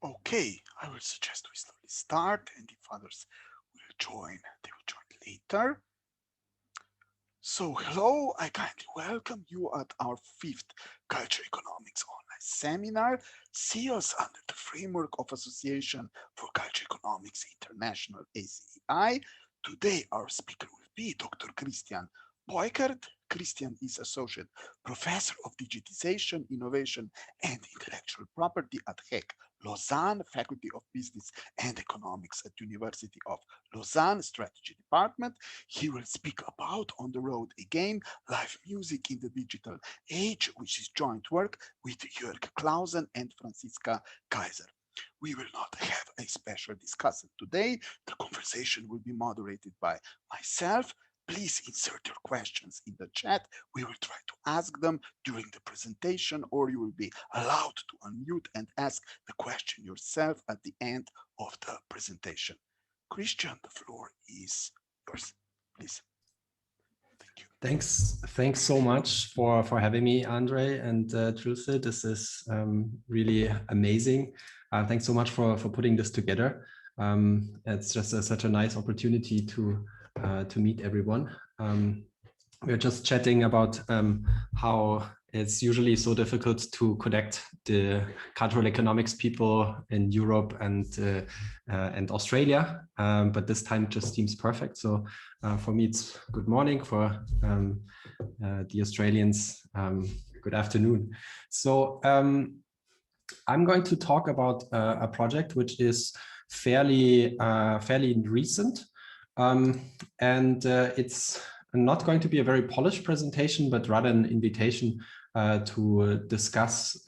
Okay, I will suggest we slowly start, and if others will join, they will join later. So, hello, I kindly welcome you at our fifth Culture Economics online seminar, CEOs under the framework of Association for Culture Economics International, ACEI. Today, our speaker will be Dr. Christian Peukert. Christian is Associate Professor of Digitization, Innovation, and Intellectual Property at HEC Lausanne, Faculty of Business and Economics at University of Lausanne Strategy Department. He will speak about On the Road Again, live music in the digital age, which is joint work with Jörg Clausen and Franziska Kaiser. We will not have a special discussant today. The conversation will be moderated by myself. Please insert your questions in the chat. We will try to ask them during the presentation, or you will be allowed to unmute and ask the question yourself at the end of the presentation. Christian, the floor is yours. Please. Thank you. Thanks so much for having me, Andre and Trulce. This is really amazing. Thanks so much for putting this together. It's just such a nice opportunity to meet everyone. We're just chatting about how it's usually so difficult to connect the cultural economics people in Europe and Australia, but this time just seems perfect. So for me, it's good morning. For the Australians, good afternoon. So I'm going to talk about a project which is fairly recent, and it's not going to be a very polished presentation, but rather an invitation to discuss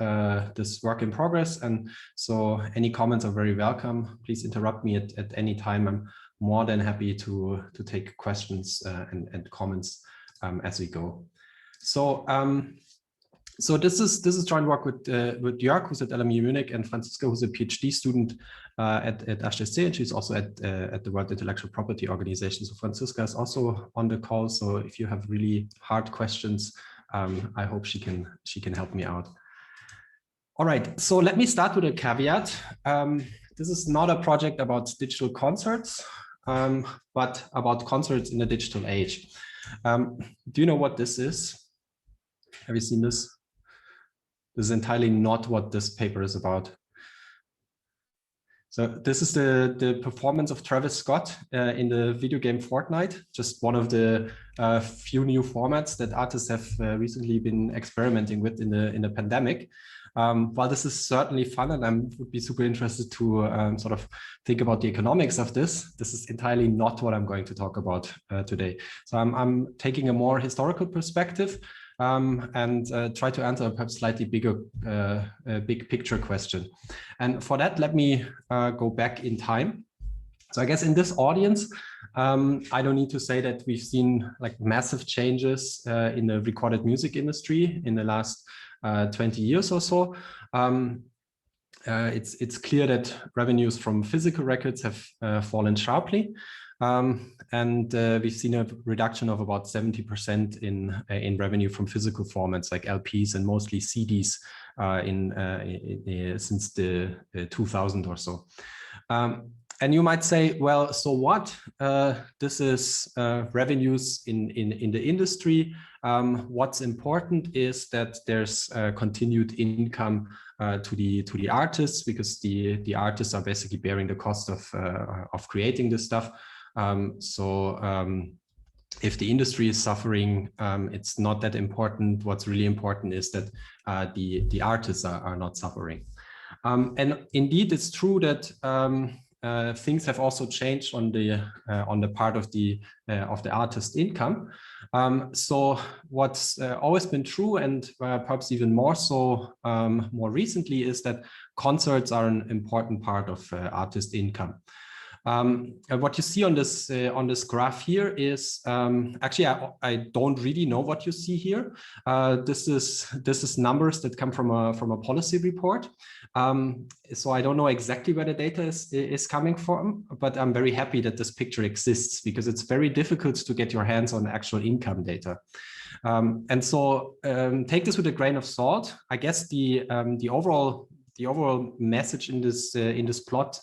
this work in progress. And so any comments are very welcome. Please interrupt me at any time. I'm more than happy to take questions and comments as we go. So so this is joint work with Jörg, who's at LMU Munich, and Franziska, who's a PhD student at HSC, and she's also at the World Intellectual Property Organization. So Franziska is also on the call. So if you have really hard questions, I hope she can help me out. All right, so let me start with a caveat. This is not a project about digital concerts, but about concerts in the digital age. Do you know what this is? Have you seen this? This is entirely not what this paper is about. So this is the performance of Travis Scott in the video game Fortnite, just one of the few new formats that artists have recently been experimenting with in the pandemic. While this is certainly fun, and I would be super interested to sort of think about the economics of this, this is entirely not what I'm going to talk about today. So I'm taking a more historical perspective and try to answer a perhaps slightly bigger big picture question. And for that, let me go back in time. So I guess in this audience, I don't need to say that we've seen like massive changes in the recorded music industry in the last 20 years or so. It's clear that revenues from physical records have fallen sharply. And we've seen a reduction of about 70% in revenue from physical formats like LPs and mostly CDs since the 2000 or so. And you might say, well, so what? This is revenues in the industry. What's important is that there's continued income to the artists, because the artists are basically bearing the cost of creating this stuff. If the industry is suffering, it's not that important. What's really important is that the artists are not suffering. And indeed, it's true that things have also changed on the part of the artist income. So what's always been true, and perhaps even more so more recently, is that concerts are an important part of artist income. And what you see on this graph here is actually I don't really know what you see here. This is numbers that come from a policy report. So I don't know exactly where the data is coming from, but I'm very happy that this picture exists, because it's very difficult to get your hands on actual income data. And so take this with a grain of salt. I guess the overall the overall message in this plot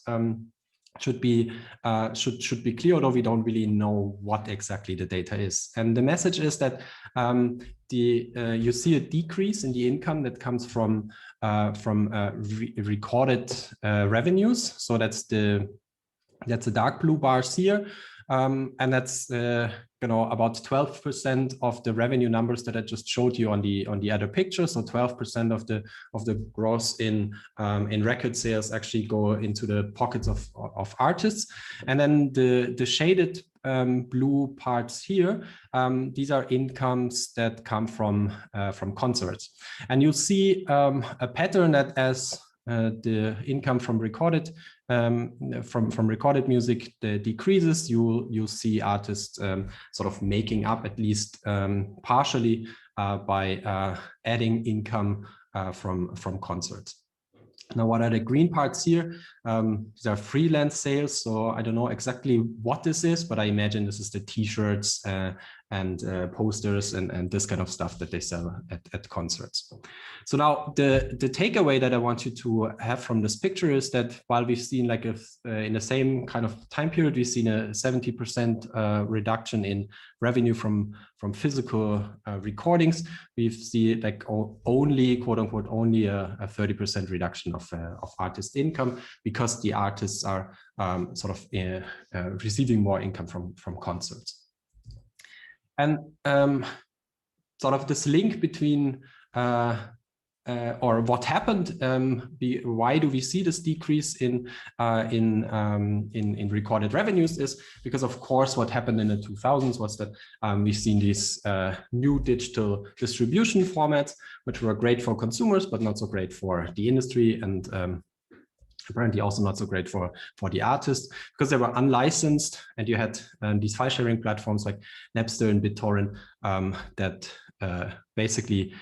should be clear, although we don't really know what exactly the data is. And the message is that you see a decrease in the income that comes from recorded revenues. So that's the dark blue bars here, and that's about 12% of the revenue numbers that I just showed you on the other picture. So 12% of the gross in record sales actually go into the pockets of artists, and then the shaded blue parts here, these are incomes that come from concerts, and you'll see a pattern that as the income from recorded music decreases, you'll see artists sort of making up, at least partially, by adding income from concerts. Now, what are the green parts here? These are freelance sales. So I don't know exactly what this is, but I imagine this is the T-shirts and posters and this kind of stuff that they sell at concerts. So now the takeaway that I want you to have from this picture is that while we've seen like in the same kind of time period, we've seen a 70% reduction in revenue from physical recordings, we've seen like only, quote unquote, only a 30% reduction of artist income, because the artists are sort of receiving more income from concerts. And sort of this link between or what happened, why do we see this decrease in recorded revenues, is because, of course, what happened in the 2000s was that we've seen these new digital distribution formats, which were great for consumers, but not so great for the industry, and apparently also not so great for the artists, because they were unlicensed, and you had these file sharing platforms like Napster and BitTorrent that basically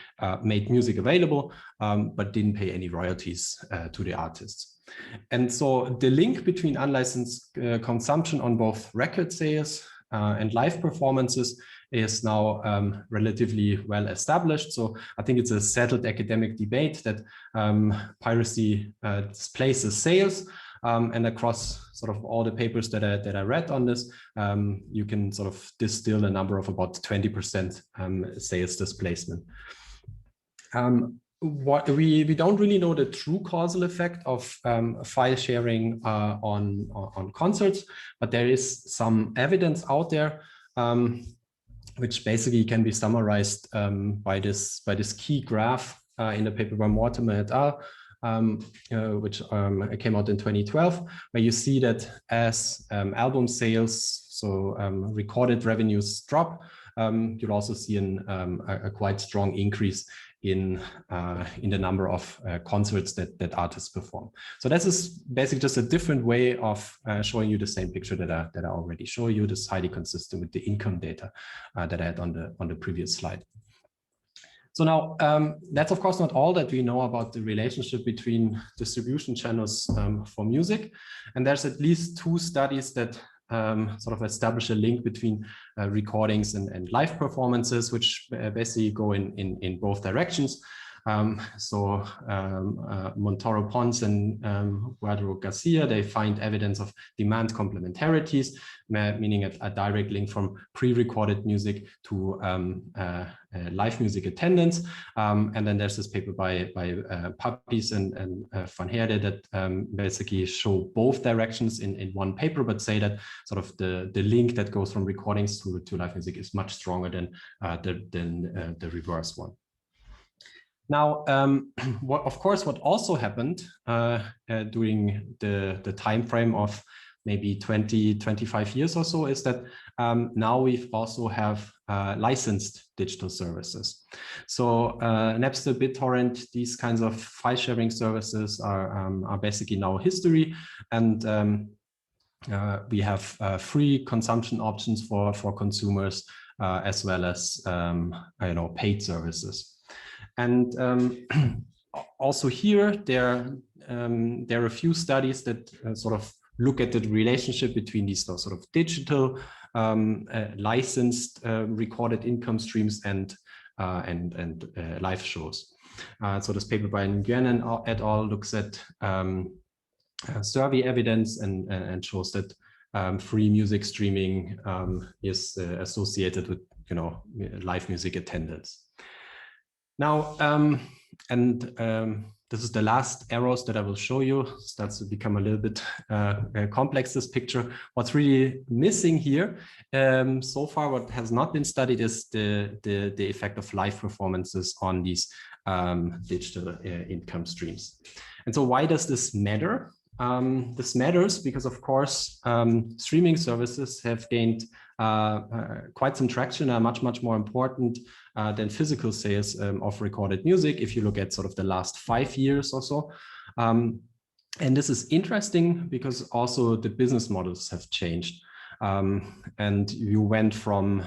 made music available, but didn't pay any royalties to the artists. And so the link between unlicensed consumption on both record sales and live performances is now relatively well established. So I think it's a settled academic debate that piracy displaces sales, and across sort of all the papers that I read on this, you can sort of distill a number of about 20% sales displacement. What we don't really know the true causal effect of file sharing on concerts, but there is some evidence out there, which basically can be summarized by this key graph in the paper by Mortimer et al., which came out in 2012, where you see that as album sales, so recorded revenues drop, you'll also see a quite strong increase in the number of concerts that artists perform. So this is basically just a different way of showing you the same picture that I already showed you. This is highly consistent with the income data that I had on the previous slide. So now that's of course not all that we know about the relationship between distribution channels for music, and there's at least two studies that sort of establish a link between recordings and live performances, which basically go in both directions. Montoro Pons and Guadro Garcia, they find evidence of demand complementarities, meaning a direct link from pre-recorded music to live music attendance. And then there's this paper by Papis and Van Heerde that basically show both directions in one paper, but say that sort of the link that goes from recordings to live music is much stronger than the reverse one. Now, of course, what also happened during the time frame of maybe 20, 25 years or so is that now we also have licensed digital services. So Napster, BitTorrent, these kinds of file sharing services are basically now history, and we have free consumption options for consumers, as well as paid services. And also here, there are a few studies that sort of look at the relationship between these sort of digital licensed recorded income streams and live shows. So this paper by Nguyen et al. Looks at survey evidence and shows that free music streaming is associated with live music attendance. Now, this is the last arrows that I will show you. It starts to become a little bit complex, this picture. What's really missing here so far, what has not been studied, is the effect of live performances on these digital income streams. And so why does this matter? This matters because, of course, streaming services have gained quite some traction, are much more important than physical sales of recorded music, if you look at sort of the last 5 years or so. And this is interesting because also the business models have changed. And you went from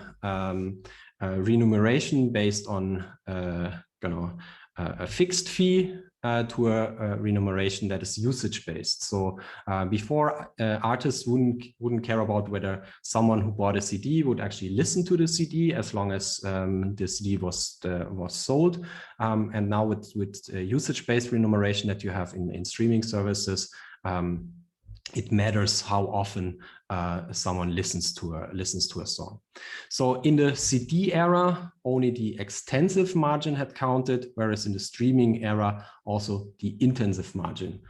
remuneration based on a fixed fee to a remuneration that is usage based. So before, artists wouldn't care about whether someone who bought a CD would actually listen to the CD, as long as the CD was sold. And now with usage based remuneration that you have in streaming services, it matters how often someone listens to a song. So in the CD era, only the extensive margin had counted, whereas in the streaming era, also the intensive margin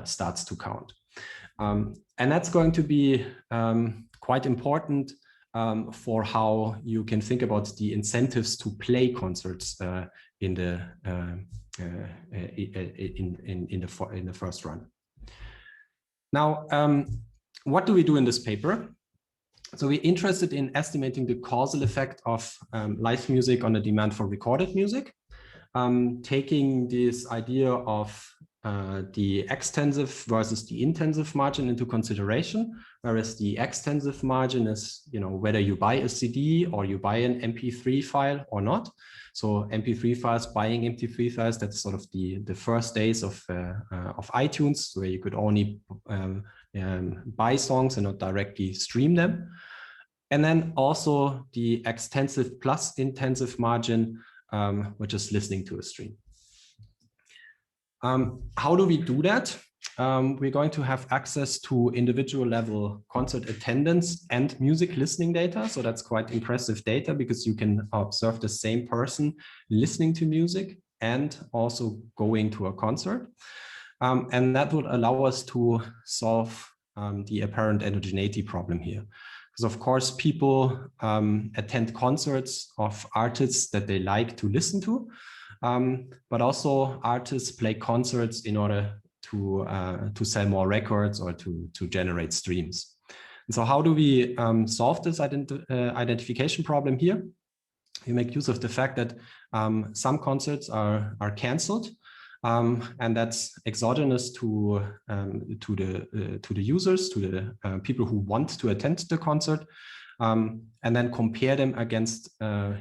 starts to count. And that's going to be quite important for how you can think about the incentives to play concerts in the first run. Now, what do we do in this paper? So we're interested in estimating the causal effect of live music on the demand for recorded music, taking this idea of the extensive versus the intensive margin into consideration, whereas the extensive margin is, whether you buy a CD or you buy an MP3 file or not. So MP3 files, buying MP3 files, that's sort of the first days of iTunes, where you could only buy songs and not directly stream them. And then also the extensive plus intensive margin, which is listening to a stream. How do we do that? We're going to have access to individual level concert attendance and music listening data. So that's quite impressive data, because you can observe the same person listening to music and also going to a concert. And that would allow us to solve the apparent heterogeneity problem here. Because of course, people attend concerts of artists that they like to listen to, but also artists play concerts in order to sell more records or to generate streams. And so how do we solve this identification problem here? We make use of the fact that some concerts are canceled, and that's exogenous to the users, to the people who want to attend the concert, and then compare them against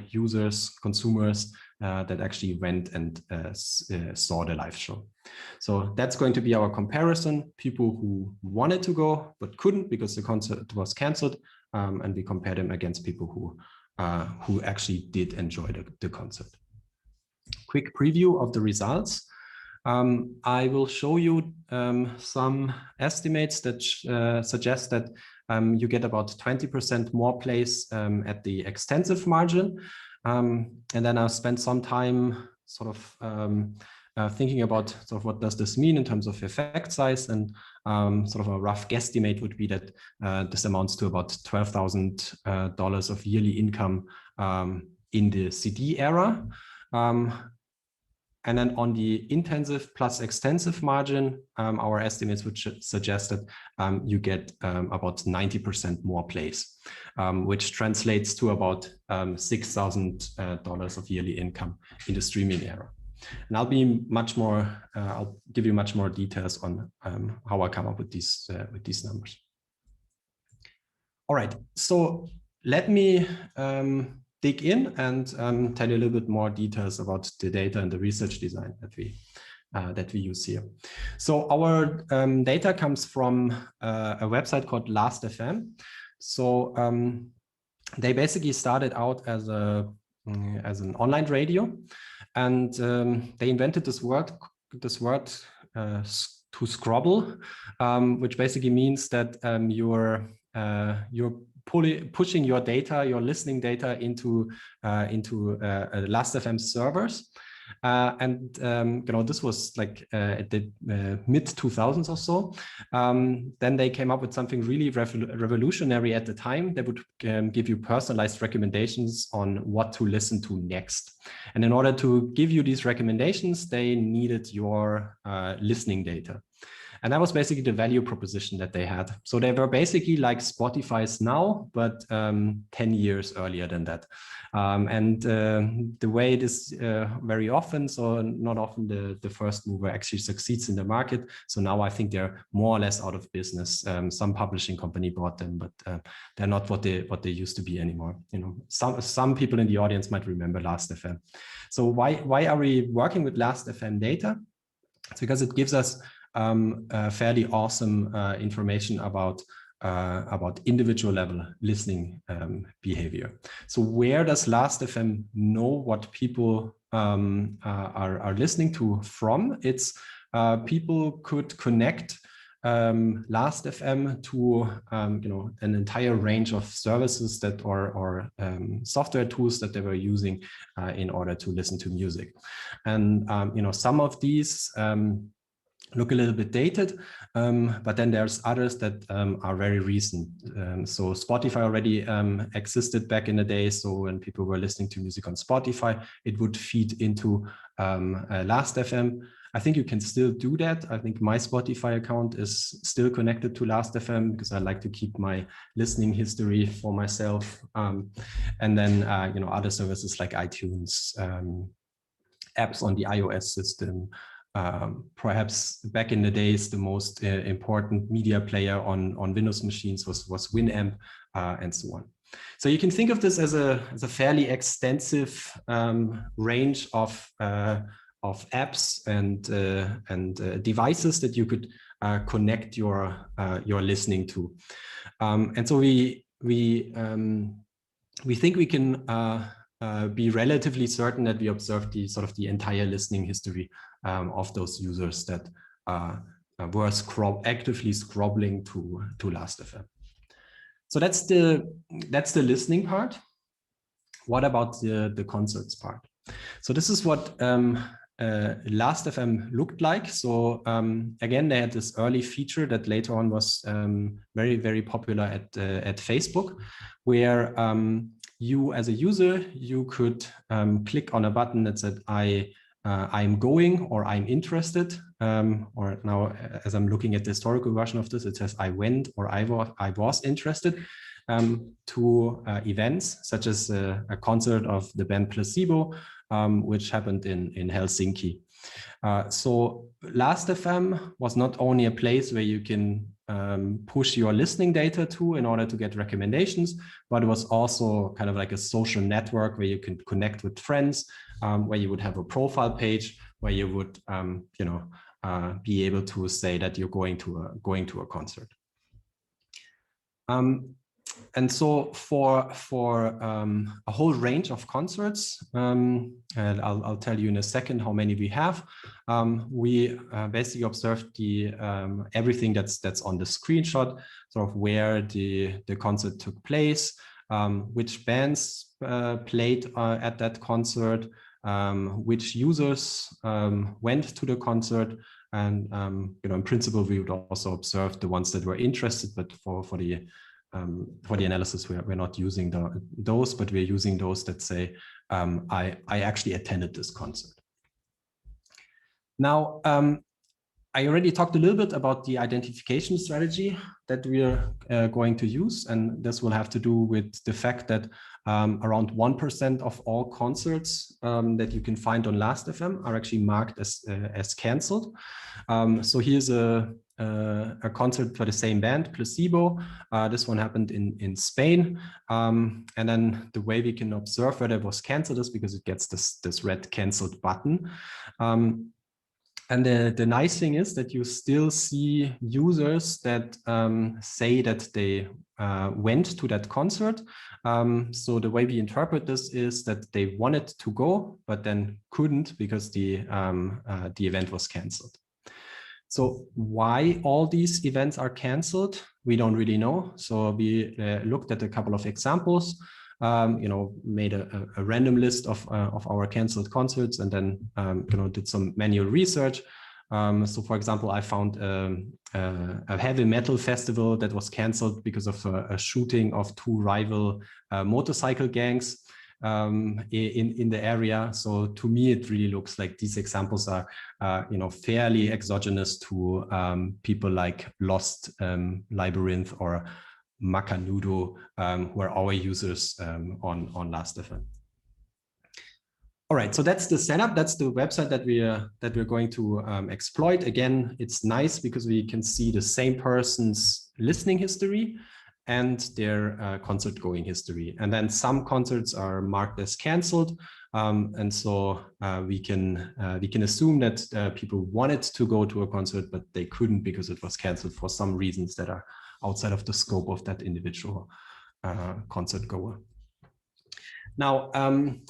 users, consumers that actually went and saw the live show. So that's going to be our comparison: people who wanted to go but couldn't because the concert was canceled, and we compare them against people who actually did enjoy the concert. Quick preview of the results. I will show you some estimates that suggest that you get about 20% more plays at the extensive margin. And then I'll spend some time sort of thinking about sort of what does this mean in terms of effect size, and sort of a rough guesstimate would be that this amounts to about $12,000 of yearly income in the CD era. And then on the intensive plus extensive margin, our estimates would suggest that you get about 90% more plays, which translates to about $6,000 of yearly income in the streaming era. And I'll give you much more details on how I come up with these numbers. All right, so let me dig in and tell you a little bit more details about the data and the research design that we use here. So our data comes from a website called Last.fm. So they basically started out as an online radio, and they invented this word to scrobble, which basically means that you're pushing your data, your listening data into Last.fm servers. This was like at the mid 2000s or so. Then they came up with something really revolutionary at the time. They would give you personalized recommendations on what to listen to next. And in order to give you these recommendations, they needed your listening data. And that was basically the value proposition that they had. So they were basically like Spotify's now, but 10 years earlier than that. The way it is very often, so not often the first mover actually succeeds in the market. So now I think they're more or less out of business. Some publishing company bought them, but they're not what they used to be anymore. Some people in the audience might remember Last.fm. So why are we working with Last.fm data? It's because it gives us fairly awesome information about individual level listening behavior. So where does Last.fm know what people are listening to from? It's people could connect Last.fm to an entire range of services that or software tools that they were using in order to listen to music. And some of these look a little bit dated, but then there's others that are very recent. So Spotify already existed back in the day. So when people were listening to music on Spotify, it would feed into Last.fm. I think you can still do that. I think my Spotify account is still connected to Last.fm because I like to keep my listening history for myself. And then other services like iTunes, apps on the iOS system. Perhaps back in the days, the most important media player on Windows machines was Winamp, and so on. So you can think of this as a fairly extensive range of apps and devices that you could connect your listening to. And so we think we can be relatively certain that we observed the entire listening history of those users that were actively scrobbling to Last.fm. So that's the listening part. What about the concerts part? So this is what Last.fm looked like. So again, they had this early feature that later on was very, very popular at Facebook, where you as a user, you could click on a button that said, I'm going or I'm interested. Or now, as I'm looking at the historical version of this, it says I went or I was interested to events such as a concert of the band Placebo, which happened in Helsinki. So Last.fm was not only a place where you can push your listening data to in order to get recommendations, but it was also kind of like a social network where you can connect with friends, where you would have a profile page, where you would be able to say that you're going to a concert. And so for a whole range of concerts, and I'll tell you in a second how many we have, we basically observed everything that's on the screenshot, sort of where the concert took place, which bands played at that concert, which users went to the concert, and in principle we would also observe the ones that were interested, but for the analysis, we're not using those, but we're using those that say, I actually attended this concert. Now, I already talked a little bit about the identification strategy that we're going to use, and this will have to do with the fact that around 1% of all concerts that you can find on Last.fm are actually marked as canceled. So here's a concert for the same band, Placebo. This one happened in Spain. And then the way we can observe whether it was canceled is because it gets this red canceled button. And the nice thing is that you still see users that say that they went to that concert. So the way we interpret this is that they wanted to go, but then couldn't because the event was canceled. So why all these events are canceled, we don't really know. So we looked at a couple of examples. Made a random list of our canceled concerts, and then did some manual research. So, for example, I found a heavy metal festival that was canceled because of a shooting of two rival motorcycle gangs in the area. So to me, it really looks like these examples are fairly exogenous to people like Lost, Labyrinth, or Macanudo, who are our users on Last.fm. All right, so that's the setup. That's the website that we're going to exploit. Again, it's nice because we can see the same person's listening history and their concert going history. And then some concerts are marked as canceled. And so we can assume that people wanted to go to a concert, but they couldn't because it was canceled for some reasons that are outside of the scope of that individual concert goer. Now,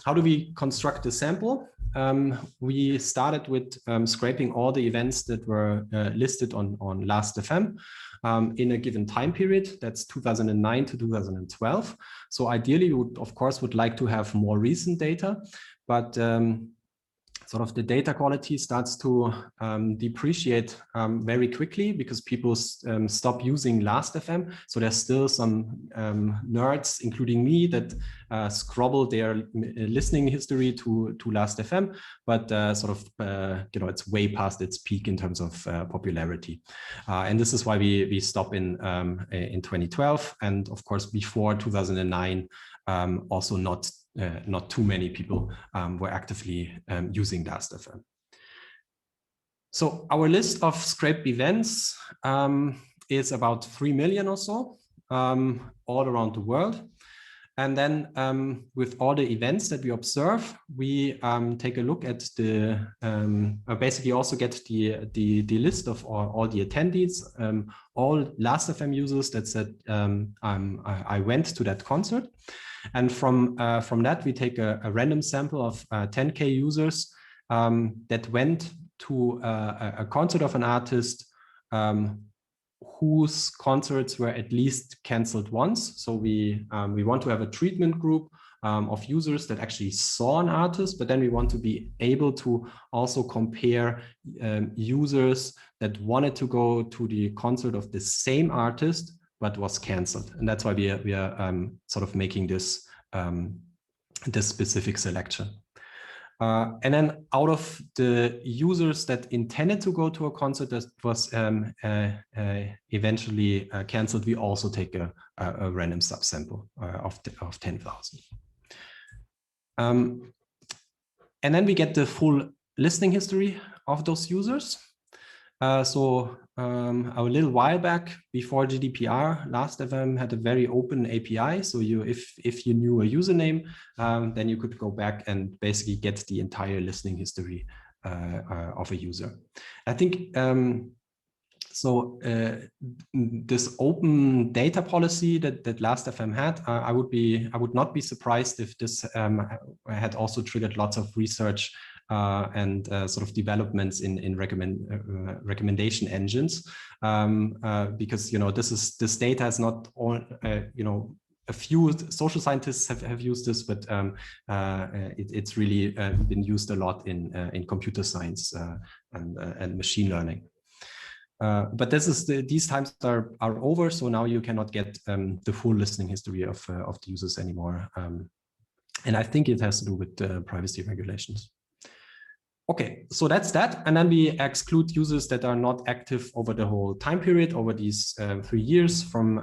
how do we construct the sample? We started with scraping all the events that were listed on Last.fm in a given time period. That's 2009 to 2012. So ideally, we would, of course, like to have more recent data, but sort of the data quality starts to depreciate very quickly because people stop using Last.fm. So there's still some nerds, including me, that scrobble their listening history to Last.fm, but it's way past its peak in terms of popularity. And this is why we stop in 2012, and of course before 2009, also not too many people were actively using Last.fm. So our list of scraped events is about 3 million or so all around the world. And then with all the events that we observe, we take a look at the, basically also get the list of all the attendees, all Last.fm users that said, I went to that concert. And from that, we take a random sample of 10K users that went to a concert of an artist whose concerts were at least canceled once. So we want to have a treatment group of users that actually saw an artist, but then we want to be able to also compare users that wanted to go to the concert of the same artist but was canceled. And that's why we are sort of making this specific selection. And then out of the users that intended to go to a concert that was eventually canceled, we also take a random subsample of 10,000. And then we get the full listening history of those users. So a little while back, before GDPR, Last.fm had a very open API. So if you knew a username, then you could go back and basically get the entire listening history of a user. I think this open data policy that Last.fm had, I would not be surprised if this had also triggered lots of research and sort of developments in recommendation engines, because this data is not all, a few social scientists have used this, but it's really been used a lot in computer science and machine learning. But these times are over, so now you cannot get the full listening history of the users anymore, and I think it has to do with privacy regulations. Okay, so that's that. And then we exclude users that are not active over the whole time period, over these 3 years from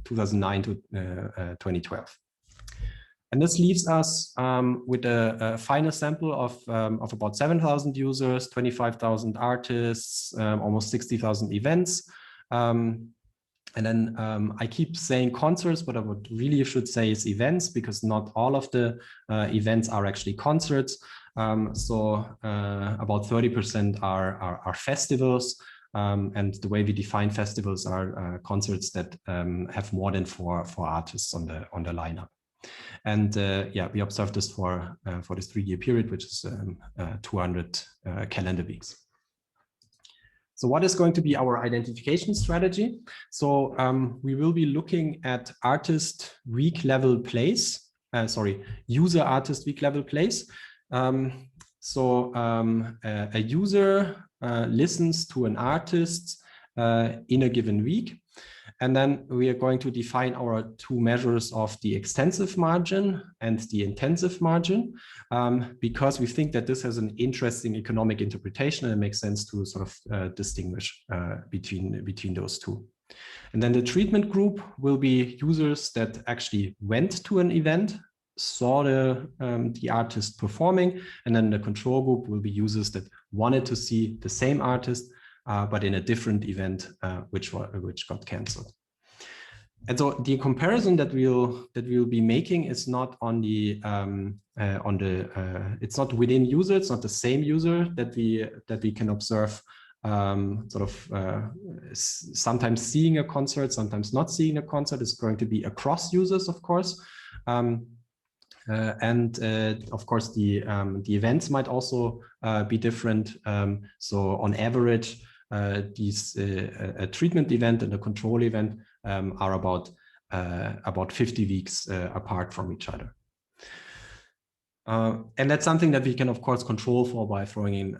2009 to 2012. And this leaves us with a final sample of about 7,000 users, 25,000 artists, almost 60,000 events. And then I keep saying concerts, but I would really should say is events, because not all of the events are actually concerts. So about 30% are festivals. And the way we define festivals are concerts that have more than four artists on the lineup. And yeah, we observed this for this 3-year period, which is 200 calendar weeks. So what is going to be our identification strategy? So we will be looking at artist week level plays, user artist week level plays. A user listens to an artist in a given week. And then we are going to define our two measures of the extensive margin and the intensive margin, because we think that this has an interesting economic interpretation, and it makes sense to sort of distinguish between those two. And then the treatment group will be users that actually went to an event, saw the artist performing, and then the control group will be users that wanted to see the same artist, but in a different event, which got cancelled. And so the comparison that we'll be making is not on the it's not within user, it's not the same user that we can observe sometimes seeing a concert, sometimes not seeing a concert. Is going to be across users, of course. Of course, the events might also be different. So on average, a treatment event and a control event are about 50 weeks apart from each other. And that's something that we can, of course, control for by throwing in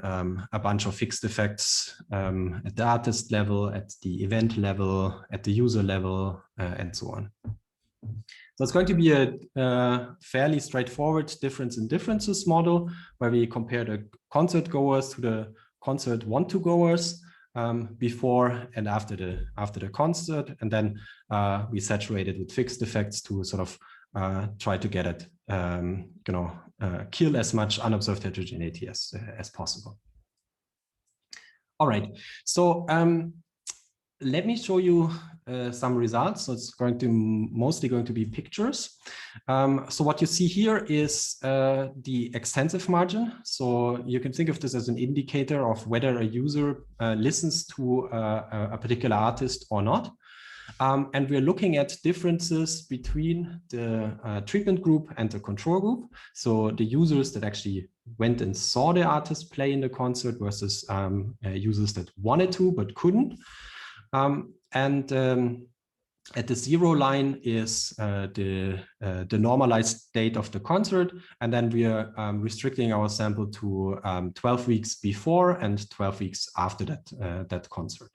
a bunch of fixed effects at the artist level, at the event level, at the user level, and so on. So it's going to be a fairly straightforward difference in differences model, where we compare the concert goers to the concert want-to goers before and after the concert, and then we saturate it with fixed effects to sort of try to get it, kill as much unobserved heterogeneity as possible. All right, so let me show you some results. So it's mostly going to be pictures. So what you see here is the extensive margin. So you can think of this as an indicator of whether a user listens to a particular artist or not. And we're looking at differences between the treatment group and the control group. So the users that actually went and saw the artist play in the concert versus users that wanted to but couldn't. At the 0 line is the normalized state of the concert, and then we are restricting our sample to 12 weeks before and 12 weeks after that concert.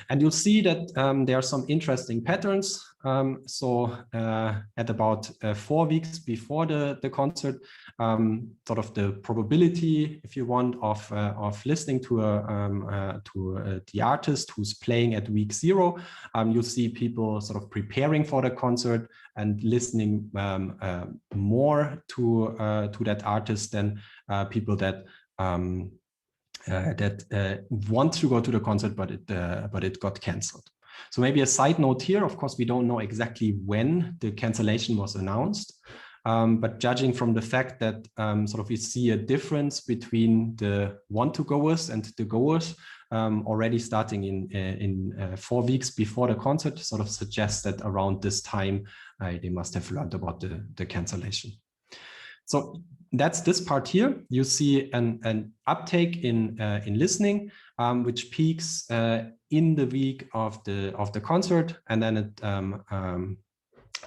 And you'll see that there are some interesting patterns. At about 4 weeks before the concert, sort of the probability, if you want, of listening to the artist who's playing at week 0, you'll see people sort of preparing for the concert and listening more to that artist than people that want to go to the concert, but it got cancelled. So maybe a side note here, of course, we don't know exactly when the cancellation was announced, but judging from the fact that sort of we see a difference between the want-to-goers and the goers already starting in 4 weeks before the concert, sort of suggests that around this time they must have learned about the cancellation. So that's this part here. You see an uptake in listening, which peaks in the week of the concert, and then it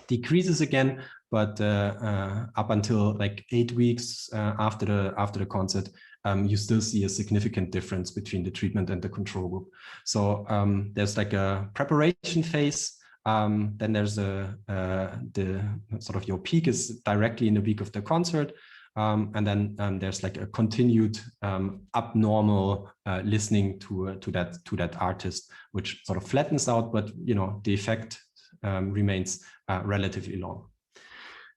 decreases again. But up until like 8 weeks after the concert, you still see a significant difference between the treatment and the control group. So there's like a preparation phase. Then there's the sort of your peak is directly in the week of the concert. And then there's like a continued abnormal listening to that artist, which sort of flattens out, but the effect remains relatively long.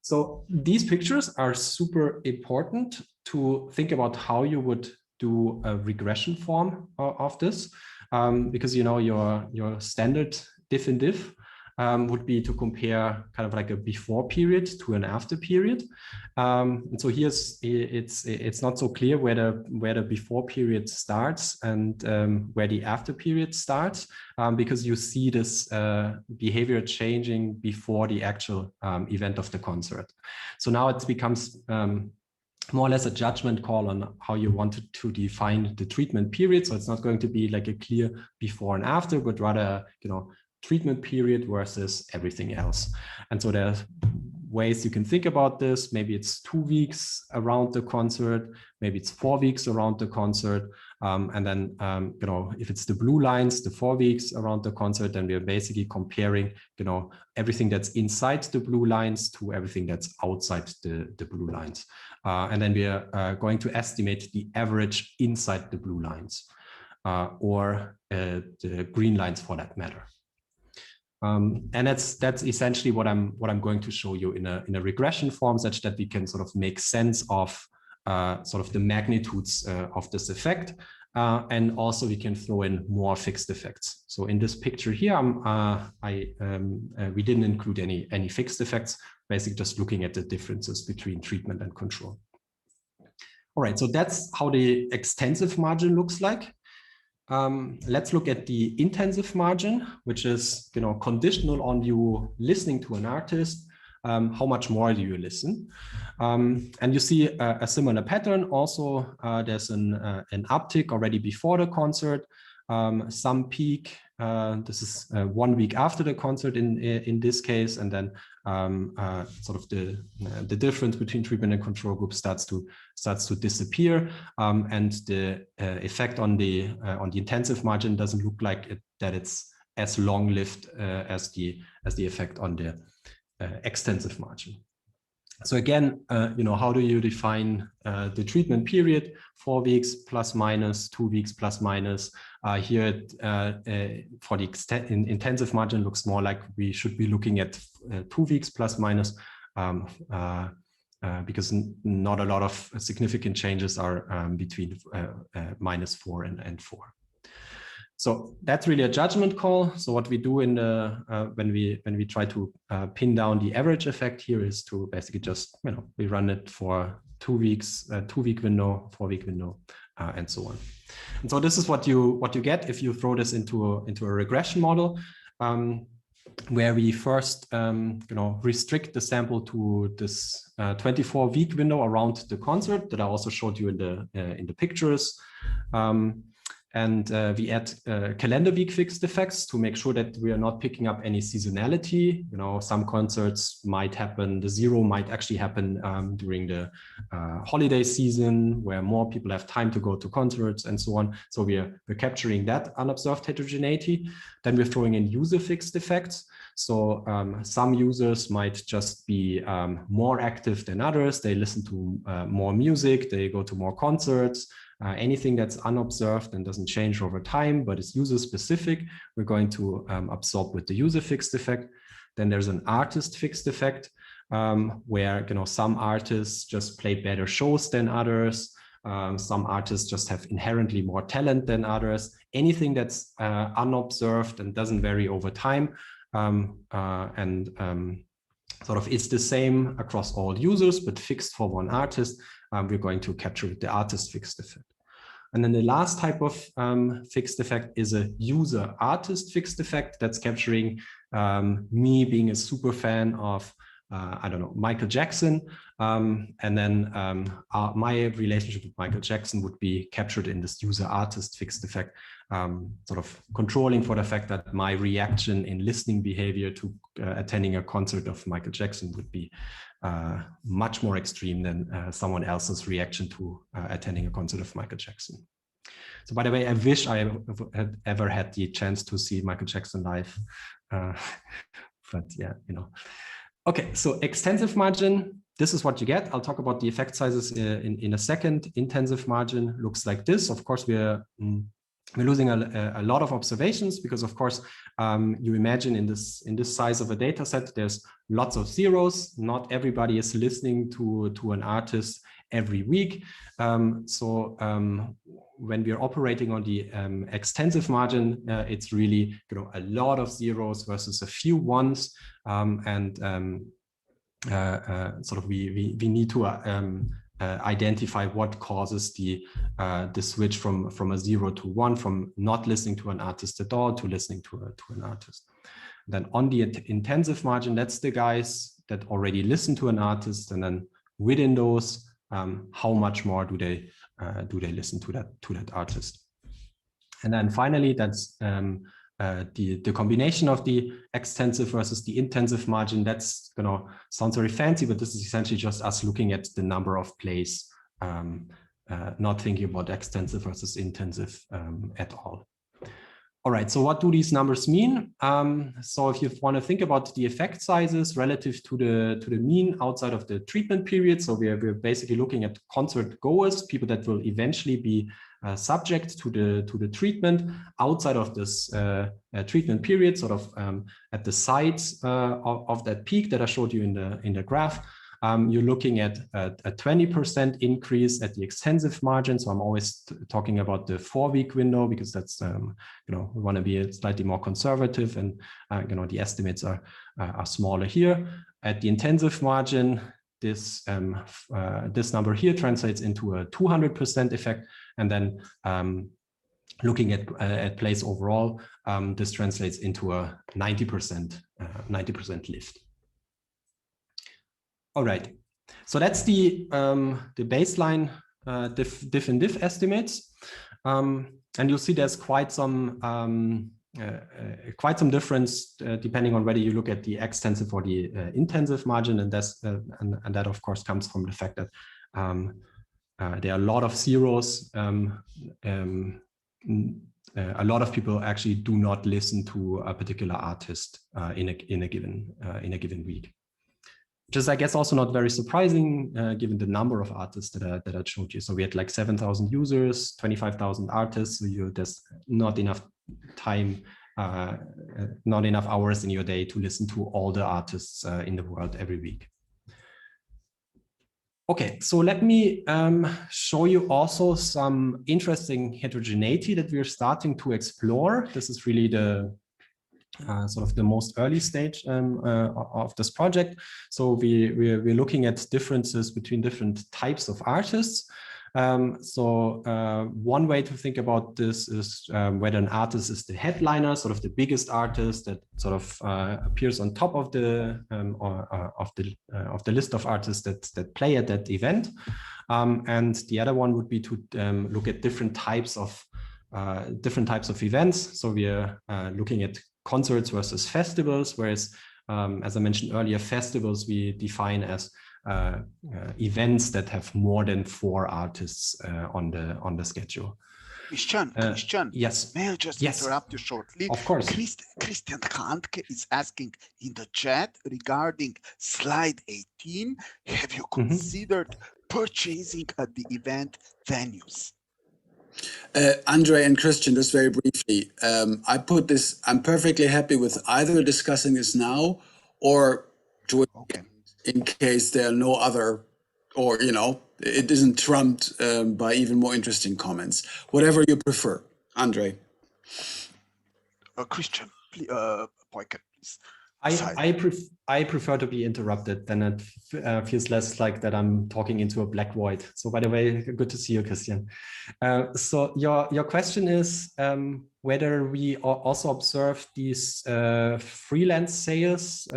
So these pictures are super important to think about how you would do a regression form of this, because your standard diff in diff would be to compare kind of like a before period to an after period. And so here's, it's not so clear where the before period starts and where the after period starts, because you see this behavior changing before the actual event of the concert. So now it becomes more or less a judgment call on how you want to define the treatment period. So it's not going to be like a clear before and after, but rather, treatment period versus everything else. And so there's ways you can think about this. Maybe it's 2 weeks around the concert, maybe it's 4 weeks around the concert. And then, if it's the blue lines, the 4 weeks around the concert, then we're basically comparing, everything that's inside the blue lines to everything that's outside the blue lines. And then we are going to estimate the average inside the blue lines or the green lines for that matter. And that's essentially what I'm going to show you in a regression form, such that we can sort of make sense of sort of the magnitudes of this effect. And also we can throw in more fixed effects. So in this picture here, we didn't include any fixed effects, basically just looking at the differences between treatment and control. All right, so that's how the extensive margin looks like. Let's look at the intensive margin, which is conditional on you listening to an artist. How much more do you listen? And you see a similar pattern. Also, there's an uptick already before the concert, some peak. This is 1 week after the concert in this case, and then sort of the difference between treatment and control group starts to disappear, and the effect on the intensive margin doesn't look like that it's as long-lived as the effect on the extensive margin. So again, how do you define the treatment period? 4 weeks plus minus, 2 weeks plus minus. Here for the intensive margin looks more like we should be looking at 2 weeks plus minus, because not a lot of significant changes are between -4 and 4. So that's really a judgment call. So what we do in when we try to pin down the average effect here is to basically just we run it for 2 weeks, 2 week window, 4 week window, and so on. And so this is what you get if you throw this into a regression model, where we first restrict the sample to this 24-week window around the concert that I also showed you in the pictures. And we add calendar week fixed effects to make sure that we are not picking up any seasonality. Some concerts might happen, the zero might actually happen during the holiday season where more people have time to go to concerts and so on. So we're capturing that unobserved heterogeneity. Then we're throwing in user fixed effects. So some users might just be more active than others. They listen to more music, they go to more concerts. Anything that's unobserved and doesn't change over time, but is user specific, we're going to absorb with the user fixed effect. Then there's an artist fixed effect, where some artists just play better shows than others. Some artists just have inherently more talent than others. Anything that's unobserved and doesn't vary over time, sort of is the same across all users, but fixed for one artist, we're going to capture with the artist fixed effect. And then the last type of fixed effect is a user artist fixed effect that's capturing me being a super fan of, I don't know, Michael Jackson. And then my relationship with Michael Jackson would be captured in this user artist fixed effect, sort of controlling for the fact that my reaction in listening behavior to attending a concert of Michael Jackson would be much more extreme than someone else's reaction to attending a concert of Michael Jackson. So by the way, I wish I had ever had the chance to see Michael Jackson live. But yeah, Okay, so extensive margin, this is what you get. I'll talk about the effect sizes in a second. Intensive margin looks like this. Of course, we're losing a lot of observations because, of course, you imagine in this size of a data set, there's lots of zeros. Not everybody is listening to an artist every week. When we are operating on the extensive margin, it's really a lot of zeros versus a few ones, we need to identify what causes the switch from a 0 to 1, from not listening to an artist at all to listening to an artist. Then on the intensive margin, that's the guys that already listen to an artist, and then within those, how much more do they listen to that artist. And then finally, that's the combination of the extensive versus the intensive margin. That's sounds very fancy, but this is essentially just us looking at the number of plays, not thinking about extensive versus intensive at all. All right, so what do these numbers mean? So if you want to think about the effect sizes relative to the mean outside of the treatment period, so we're basically looking at concert goers, people that will eventually be subject to the treatment outside of this treatment period, sort of at the sides of that peak that I showed you in the graph. You're looking at a 20% increase at the extensive margin. So I'm always talking about the 4-week window, because that's, we want to be slightly more conservative, and, the estimates are smaller here. At the intensive margin, this number here translates into a 200% effect. And then looking at plays overall, this translates into a 90% lift. All right, so that's the baseline diff and diff estimates, and you'll see there's quite some difference depending on whether you look at the extensive or the intensive margin, and that's and that of course comes from the fact that there are a lot of zeros. A lot of people actually do not listen to a particular artist in a given week. Which is, I guess, also not very surprising given the number of artists that I showed you. So we had like 7,000 users, 25,000 artists. So there's not enough time, not enough hours in your day to listen to all the artists in the world every week. Okay, so let me show you also some interesting heterogeneity that we're starting to explore. This is really the sort of the most early stage of this project. So we're looking at differences between different types of artists. One way to think about this is whether an artist is the headliner, sort of the biggest artist that sort of appears on top of the list of artists that play at that event. And the other one would be to look at different types of events. So we are looking at concerts versus festivals, whereas, as I mentioned earlier, festivals we define as events that have more than 4 artists on the schedule. Christian, yes. May I just interrupt you shortly? Of course. Christian Handke is asking in the chat regarding slide 18, have you considered purchasing at the event venues? Andre and Christian, just very briefly, I'm perfectly happy with either discussing this now or in case there are no other, or, it isn't trumped by even more interesting comments. Whatever you prefer. Andre. Christian, Peukert, please. I prefer to be interrupted, then it feels less like that I'm talking into a black void. So by the way, good to see you, Christian. So your question is whether we also observe these freelance sales.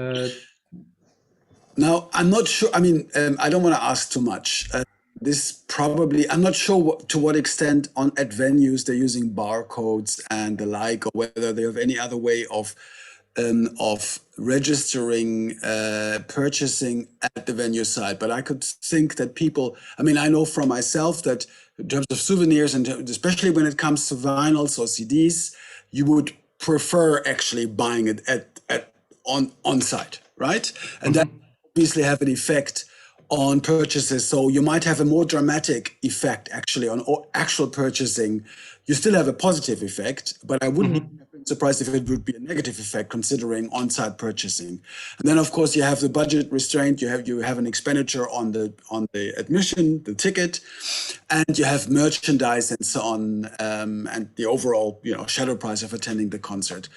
Now, I'm not sure. I mean, I don't want to ask too much. I'm not sure to what extent at venues they're using barcodes and the like, or whether they have any other way of registering purchasing at the venue side. But I could think that people, I know from myself that in terms of souvenirs, and especially when it comes to vinyls or CDs, you would prefer actually buying it on site, right? And that obviously have an effect on purchases. So you might have a more dramatic effect actually on actual purchasing. You still have a positive effect, but I wouldn't be surprised if it would be a negative effect considering on-site purchasing. And then of course you have the budget restraint, you have an expenditure on the admission, the ticket, and you have merchandise and so on, and the overall shadow price of attending the concert.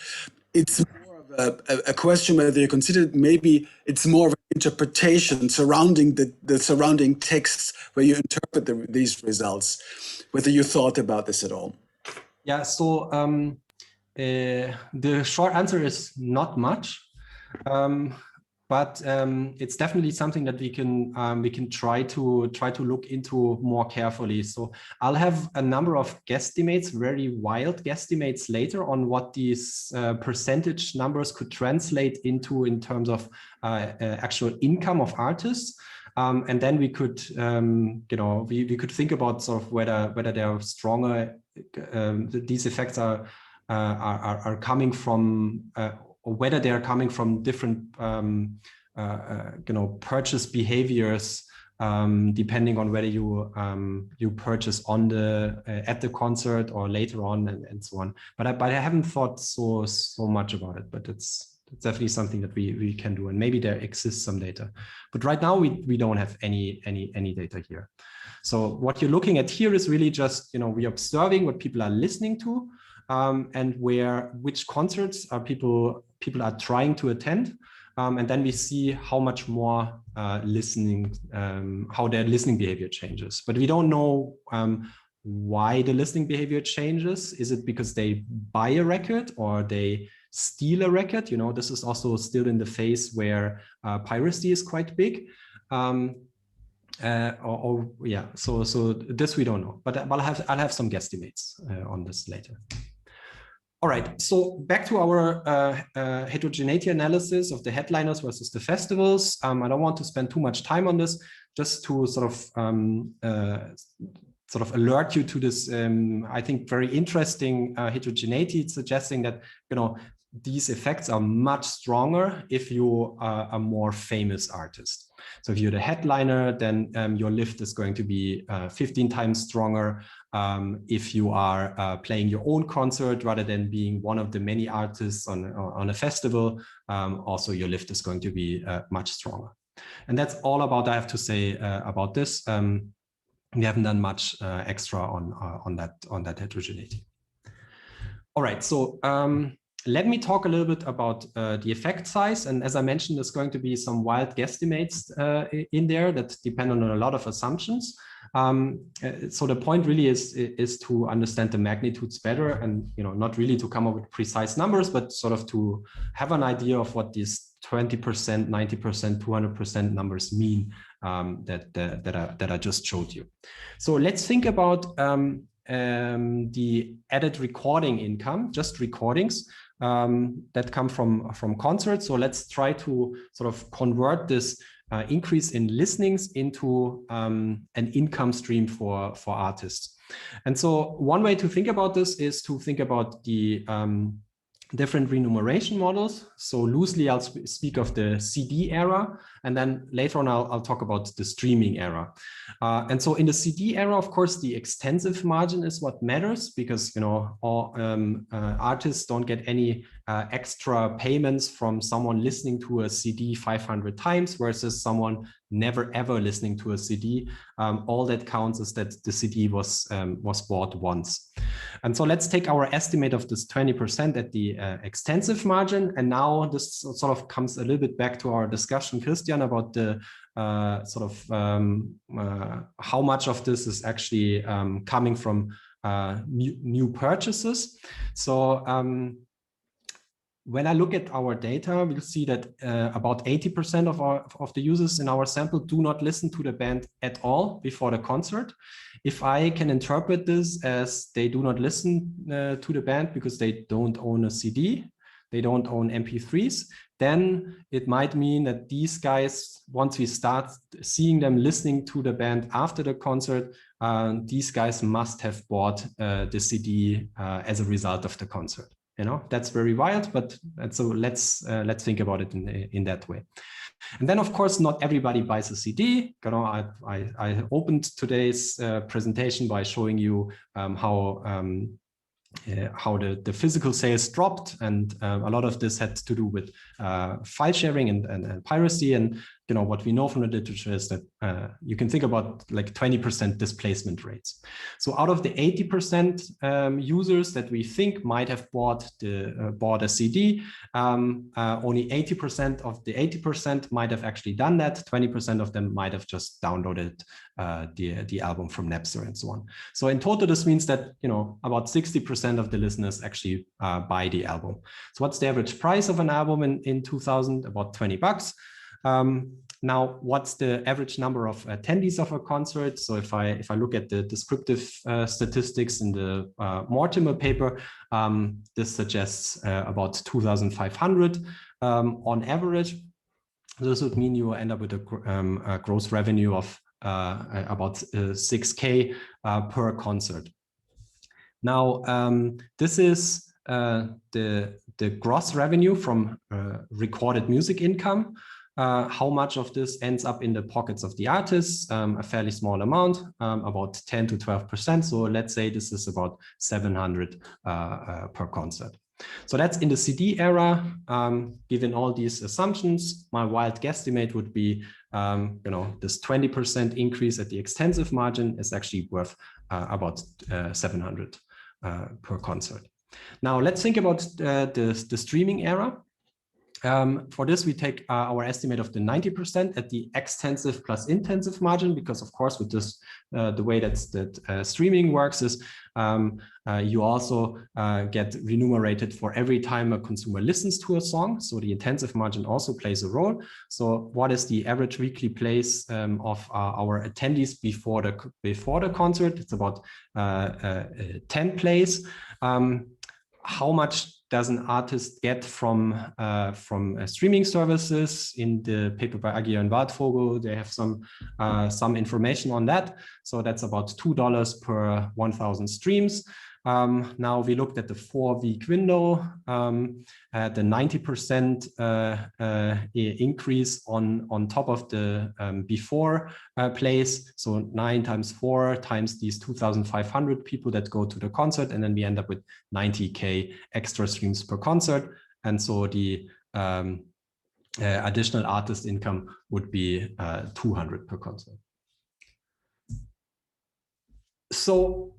It's more of a question whether you consider maybe it's more of an interpretation surrounding the surrounding texts where you interpret these results. Whether you thought about this at all? Yeah, so the short answer is not much, but it's definitely something that we can try to look into more carefully. So I'll have a number of guesstimates, very wild guesstimates later on what these percentage numbers could translate into in terms of actual income of artists. And then we could, we could think about sort of whether they are stronger. These effects are coming from, or whether they are coming from different, purchase behaviors, depending on whether you purchase on at the concert or later on, and so on. But I haven't thought so much about it. But it's definitely something that we can do, and maybe there exists some data. But right now we don't have any data here. So what you're looking at here is really just we're observing what people are listening to, and which concerts are people are trying to attend, and then we see how much more listening, how their listening behavior changes. But we don't know why the listening behavior changes. Is it because they buy a record or they steal a record? This is also still in the phase where piracy is quite big. Yeah, so this we don't know, but I'll have some guesstimates on this later. All right, so back to our heterogeneity analysis of the headliners versus the festivals. I don't want to spend too much time on this, just to sort of alert you to this, I think, very interesting heterogeneity, suggesting that these effects are much stronger if you are a more famous artist. So if you're the headliner, then your lift is going to be 15 times stronger. If you are playing your own concert rather than being one of the many artists on a festival, also your lift is going to be much stronger. And that's all about I have to say about this. We haven't done much extra on that heterogeneity. All right, so let me talk a little bit about the effect size. And as I mentioned, there's going to be some wild guesstimates in there that depend on a lot of assumptions. So the point really is to understand the magnitudes better, and not really to come up with precise numbers, but sort of to have an idea of what these 20%, 90%, 200% numbers mean that I just showed you. So let's think about the added recording income, just recordings that come from concerts. So let's try to sort of convert this increase in listenings into an income stream for artists. And so one way to think about this is to think about the different remuneration models. So loosely, I'll speak of the CD era, and then later on, I'll talk about the streaming era. And so in the CD era, of course, the extensive margin is what matters, because all artists don't get any extra payments from someone listening to a CD 500 times versus someone never ever listening to a CD. All that counts is that the CD was bought once. And so let's take our estimate of this 20% at the extensive margin. And now this sort of comes a little bit back to our discussion, Christian, about the how much of this is actually coming from new purchases. So when I look at our data, we'll see that about 80% of the users in our sample do not listen to the band at all before the concert. If I can interpret this as they do not listen to the band because they don't own a CD, they don't own MP3s, then it might mean that these guys, once we start seeing them listening to the band after the concert, these guys must have bought the CD as a result of the concert. That's very wild, but so let's think about it in that way. And then, of course, not everybody buys a CD. I opened today's presentation by showing you how how the physical sales dropped, and a lot of this had to do with file sharing and piracy. And what we know from the literature is that you can think about like 20% displacement rates. So out of the 80% users that we think might have bought a CD, only 80% of the 80% might have actually done that. 20% of them might have just downloaded the album from Napster and so on. So in total, this means that about 60% of the listeners actually buy the album. So what's the average price of an album in 2000? About $20. Now, what's the average number of attendees of a concert? So if I look at the descriptive statistics in the Mortimer paper, this suggests about 2,500 on average. This would mean you end up with a gross revenue of about 6K per concert. Now, this is the gross revenue from recorded music income. How much of this ends up in the pockets of the artists? A fairly small amount, about 10 to 12%. So let's say this is about 700 per concert. So that's in the CD era. Given all these assumptions, my wild guesstimate would be, this 20% increase at the extensive margin is actually worth about 700 per concert. Now let's think about the streaming era. For this, we take our estimate of the 90% at the extensive plus intensive margin, because of course, with this, the way that streaming works is you also get remunerated for every time a consumer listens to a song. So the intensive margin also plays a role. So what is the average weekly plays of our attendees before the concert? It's about 10 plays. How much does an artist get from streaming services? In the paper by Aguirre and Waldvogel, they have some information on that. So that's about $2 per 1,000 streams. Now we looked at the 4-week window, at the 90% increase on top of the before plays. So 9 times 4 times these 2,500 people that go to the concert, and then we end up with 90K extra streams per concert. And so the additional artist income would be 200 per concert. So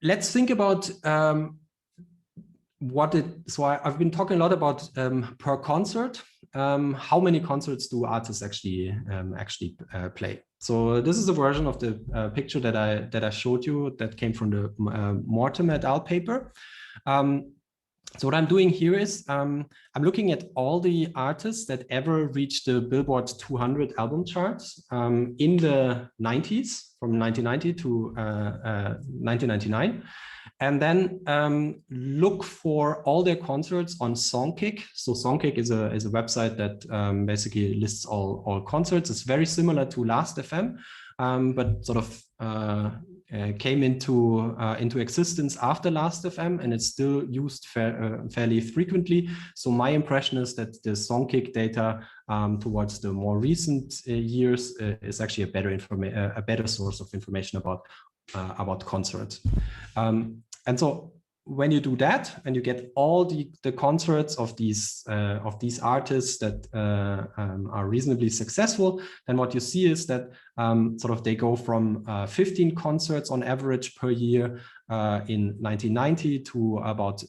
let's think about I've been talking a lot about per concert. How many concerts do artists actually play? So this is a version of the picture that I showed you that came from the Mortimer et al. Paper. So what I'm doing here is I'm looking at all the artists that ever reached the Billboard 200 album charts in the 90s, from 1990 to 1999. And then look for all their concerts on Songkick. So Songkick is a website that basically lists all concerts. It's very similar to Last.fm, but sort of came into existence after Last.fm, and it's still used fairly frequently. So my impression is that the Songkick data towards the more recent years is actually a better source of information about concerts. And so when you do that and you get all the concerts of these artists that are reasonably successful, then what you see is that sort of they go from 15 concerts on average per year in 1990 to about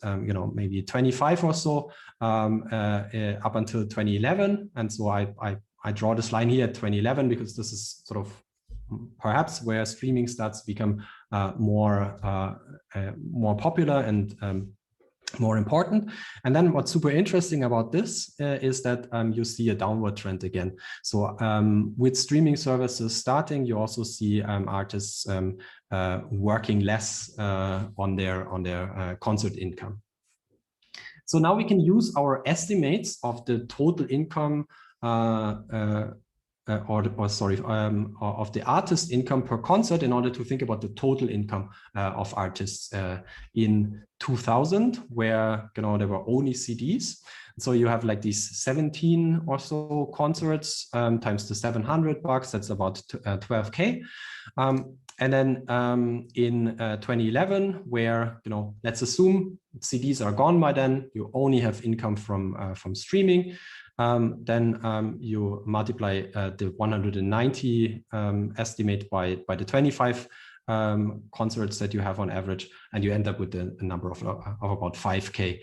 maybe 25 or so up until 2011. And so I draw this line here at 2011 because this is sort of perhaps where streaming starts to become more popular and more important. And then what's super interesting about this is that you see a downward trend again. So with streaming services starting, you also see artists working less on their concert income. So now we can use our estimates of the total income of the artist income per concert in order to think about the total income of artists in 2000, where there were only CDs. So you have like these 17 or so concerts times the $700, that's about 12K. And then in 2011, where, you know, let's assume CDs are gone by then, you only have income from streaming. Then you multiply the 190 estimate by the 25 concerts that you have on average, and you end up with a number of about 5K,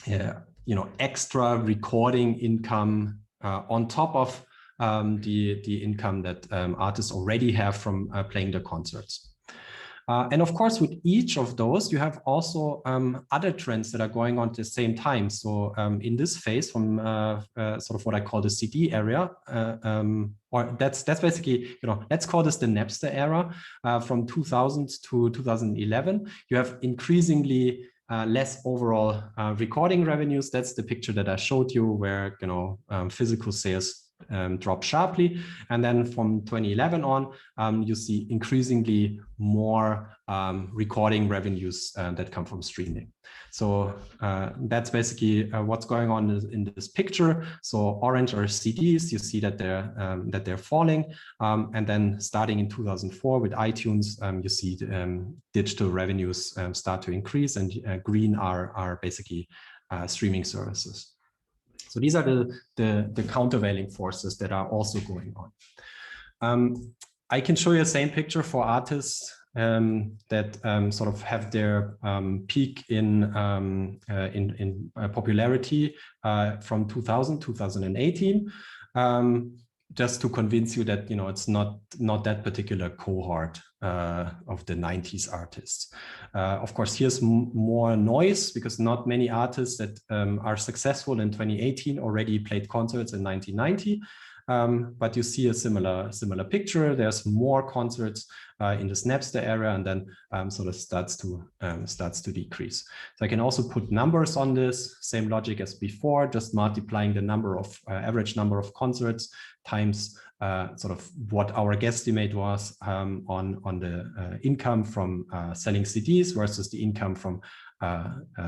you know, extra recording income on top of the income that artists already have from playing the concerts. And of course, with each of those, you have also other trends that are going on at the same time. So in this phase, from sort of what I call the CD area, or that's basically, you know, let's call this the Napster era, from 2000 to 2011, you have increasingly less overall recording revenues. That's the picture that I showed you, where, you know, physical sales drop sharply, and then from 2011 on, you see increasingly more recording revenues that come from streaming. So that's basically what's going on in this picture. So orange are CDs. You see that they're falling, and then starting in 2004 with iTunes, you see digital revenues start to increase, and green are basically streaming services. So these are the countervailing forces that are also going on. I can show you the same picture for artists that sort of have their peak in popularity from 2018. Just to convince you that, you know, it's not that particular cohort of the 90s artists. Of course, here's more noise, because not many artists that are successful in 2018 already played concerts in 1990. But you see a similar picture. There's more concerts in the Napster era, and then sort of starts to decrease. So I can also put numbers on this, same logic as before, just multiplying the number of average number of concerts times sort of what our guesstimate was on the income from selling CDs versus the income from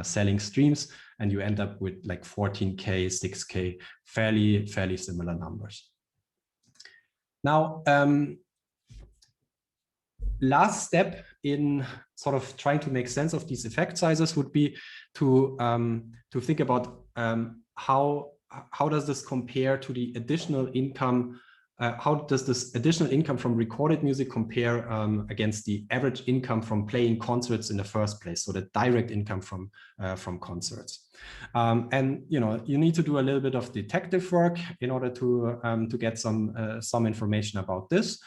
selling streams, and you end up with like 14K, 6K, fairly similar numbers. Now, last step in sort of trying to make sense of these effect sizes would be to think about how does this compare to the additional income. How does this additional income from recorded music compare against the average income from playing concerts in the first place? So the direct income from concerts. And you know, you need to do a little bit of detective work in order to get some information about this.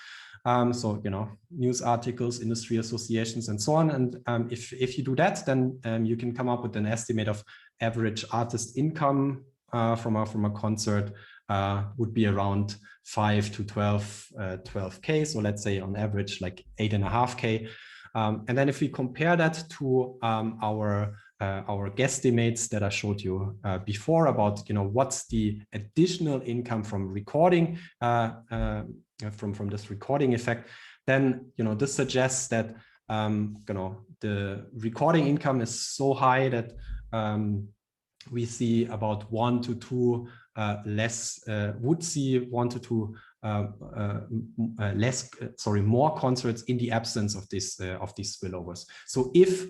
So, you know, news articles, industry associations, and so on. And if you do that, then you can come up with an estimate of average artist income from a concert would be around 5 to 12K. So let's say on average like 8.5K. And then if we compare that to our guesstimates that I showed you before about, you know, what's the additional income from recording, from this recording effect, then, you know, this suggests that, you know, the recording income is so high that we see about 1 to 2 would see 1 to 2 more concerts in the absence of these spillovers. So if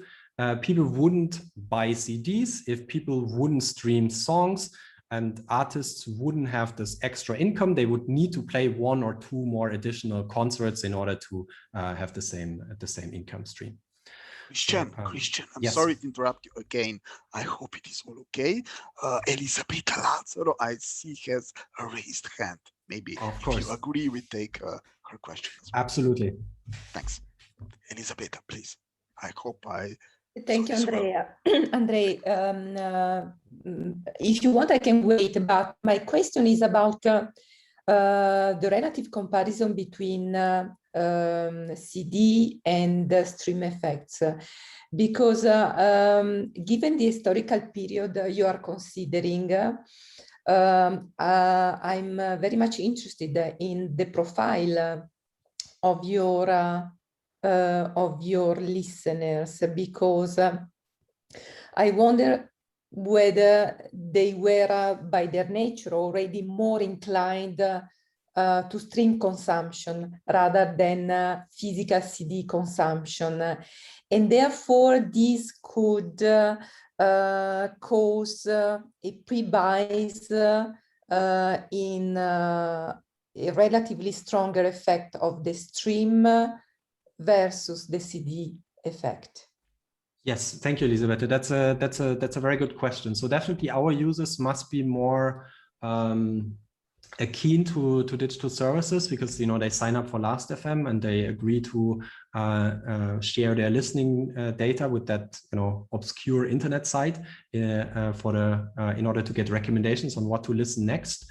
people wouldn't buy CDs, if people wouldn't stream songs, and artists wouldn't have this extra income, they would need to play 1 or 2 more additional concerts in order to have the same income stream. Christian, I'm yes. sorry to interrupt you again. I hope it is all okay. Elisabetta Lazzaro, I see, has a raised hand. Maybe if you agree, we take her question as well. Absolutely. Thanks. Elisabetta, please. I hope I... Thank you, Andrea. Andrei, if you want, I can wait, but my question is about the relative comparison between CD and stream effects, because given the historical period you are considering, I'm very much interested in the profile of your listeners, because I wonder whether they were by their nature already more inclined to stream consumption rather than physical CD consumption. And therefore, this could cause a pre-buys in a relatively stronger effect of the stream versus the CD effect. Yes, thank you, Elisabeth. That's a very good question. So definitely our users must be more keen to digital services, because they sign up for Last.fm and they agree to share their listening data with that obscure internet site in order to get recommendations on what to listen next.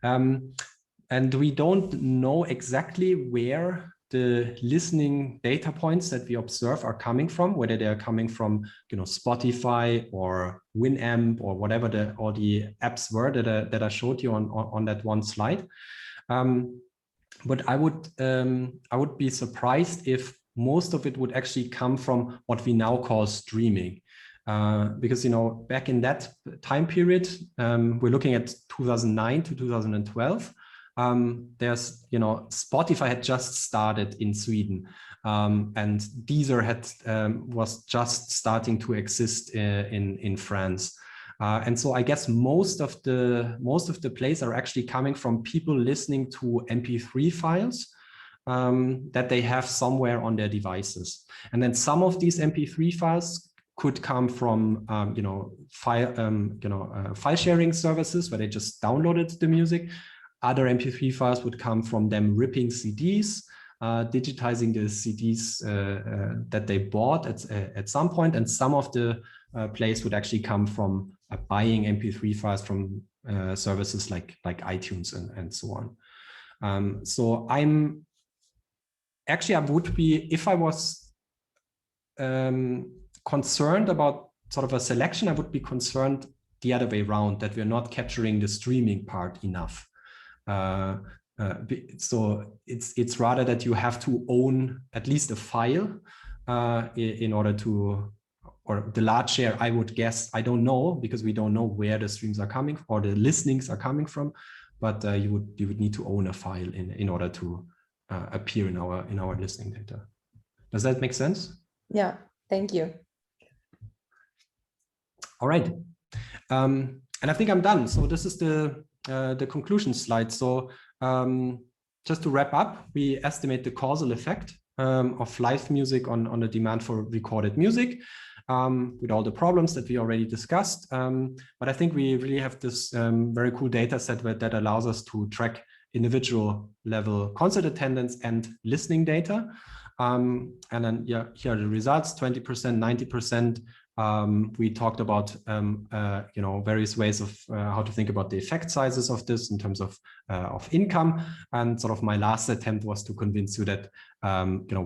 And we don't know exactly where the listening data points that we observe are coming from, whether they are coming from Spotify or Winamp or whatever all the apps were that I showed you on that one slide. But I would be surprised if most of it would actually come from what we now call streaming. Because back in that time period, we're looking at 2009 to 2012. There's Spotify had just started in Sweden, and Deezer was just starting to exist in France. And so I guess most of the plays are actually coming from people listening to MP3 files that they have somewhere on their devices. And then some of these MP3 files could come from file sharing services where they just downloaded the music. Other MP3 files would come from them ripping CDs, digitizing the CDs that they bought at some point, and some of the plays would actually come from buying MP3 files from services like iTunes and so on. So I would be, if I was concerned about sort of a selection, I would be concerned the other way around, that we're not capturing the streaming part enough. So it's rather that you have to own at least a file in order to, or the large share, I would guess, I don't know, because we don't know where the streams are coming or the listenings are coming from, but you would need to own a file in order to appear in our listening data. Does that make sense? Yeah, thank you. All right, and I think I'm done. So this is the conclusion slide. So just to wrap up, we estimate the causal effect of live music on the demand for recorded music, with all the problems that we already discussed. But I think we really have this very cool data set that allows us to track individual level concert attendance and listening data. And then here are the results: 20%, 90%. We talked about various ways of how to think about the effect sizes of this in terms of income, and sort of my last attempt was to convince you that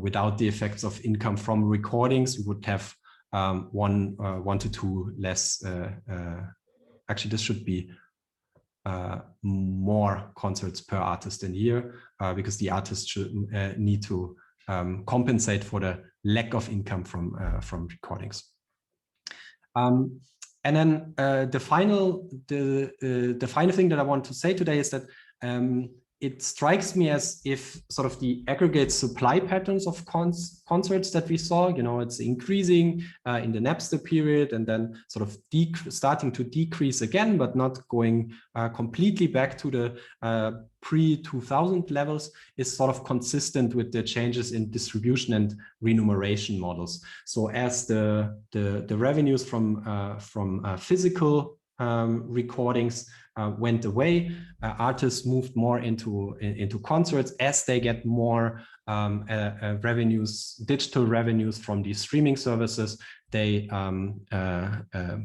without the effects of income from recordings, we would have one to two less. Actually, this should be more concerts per artist in a year, because the artists should need to compensate for the lack of income from recordings. And then the final thing that I want to say today is that it strikes me as if sort of the aggregate supply patterns of concerts that we saw, it's increasing in the Napster period, and then sort of starting to decrease again, but not going completely back to the pre-2000 levels, is sort of consistent with the changes in distribution and remuneration models. So as the revenues from physical recordings went away, artists moved more into concerts. As they get more revenues, digital revenues from these streaming services, they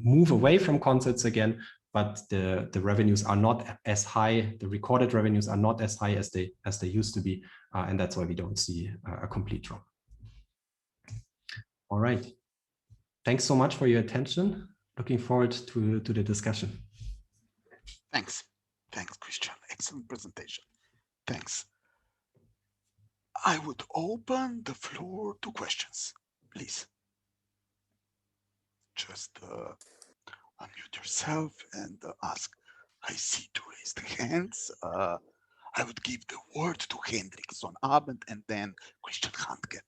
move away from concerts again, but the revenues are not as high. The recorded revenues are not as high as they used to be, and that's why we don't see a complete drop. All right, thanks so much for your attention. Looking forward to the discussion. Thanks, Christian. Excellent presentation. Thanks. I would open the floor to questions, please. Just unmute yourself and ask. I see two raised hands. I would give the word to Hendrik Sonnabend and then Christian Handke,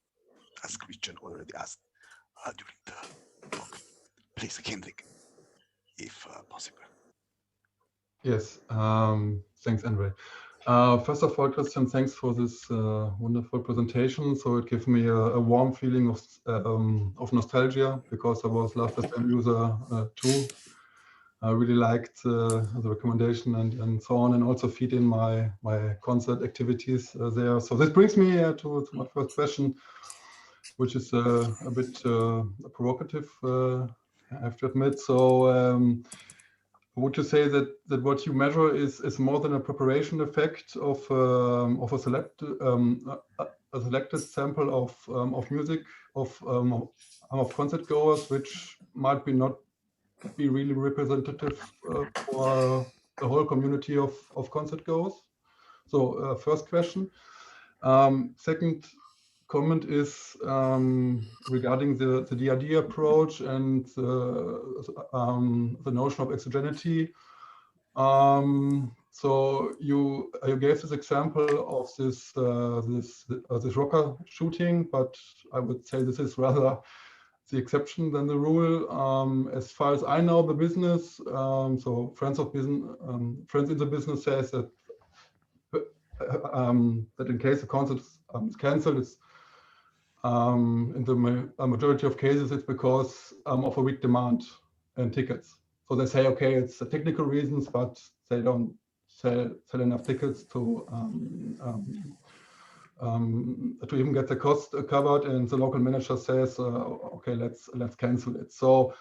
as Christian already asked during the talk. Please, Hendrik, if possible. Yes, thanks, Andre. First of all, Christian, thanks for this wonderful presentation. So it gave me a warm feeling of nostalgia, because I was last FM user too. I really liked the recommendation and so on, and also feed in my concert activities there. So this brings me to my first question, which is a bit provocative, I have to admit. So would you say that what you measure is more than a preparation effect of a selected sample of music of concert goers, which might not be really representative for the whole community of concert goers? So first question. Second comment is regarding the DRD approach and the notion of exogeneity. So you gave this example of this rocker shooting, but I would say this is rather the exception than the rule. As far as I know, the business, so friends in the business says that that in case the concert is cancelled, it's in the majority of cases it's because of a weak demand in tickets. So they say, okay, it's technical reasons, but they don't sell enough tickets to even get the cost covered, and the local manager says, okay, let's cancel it. So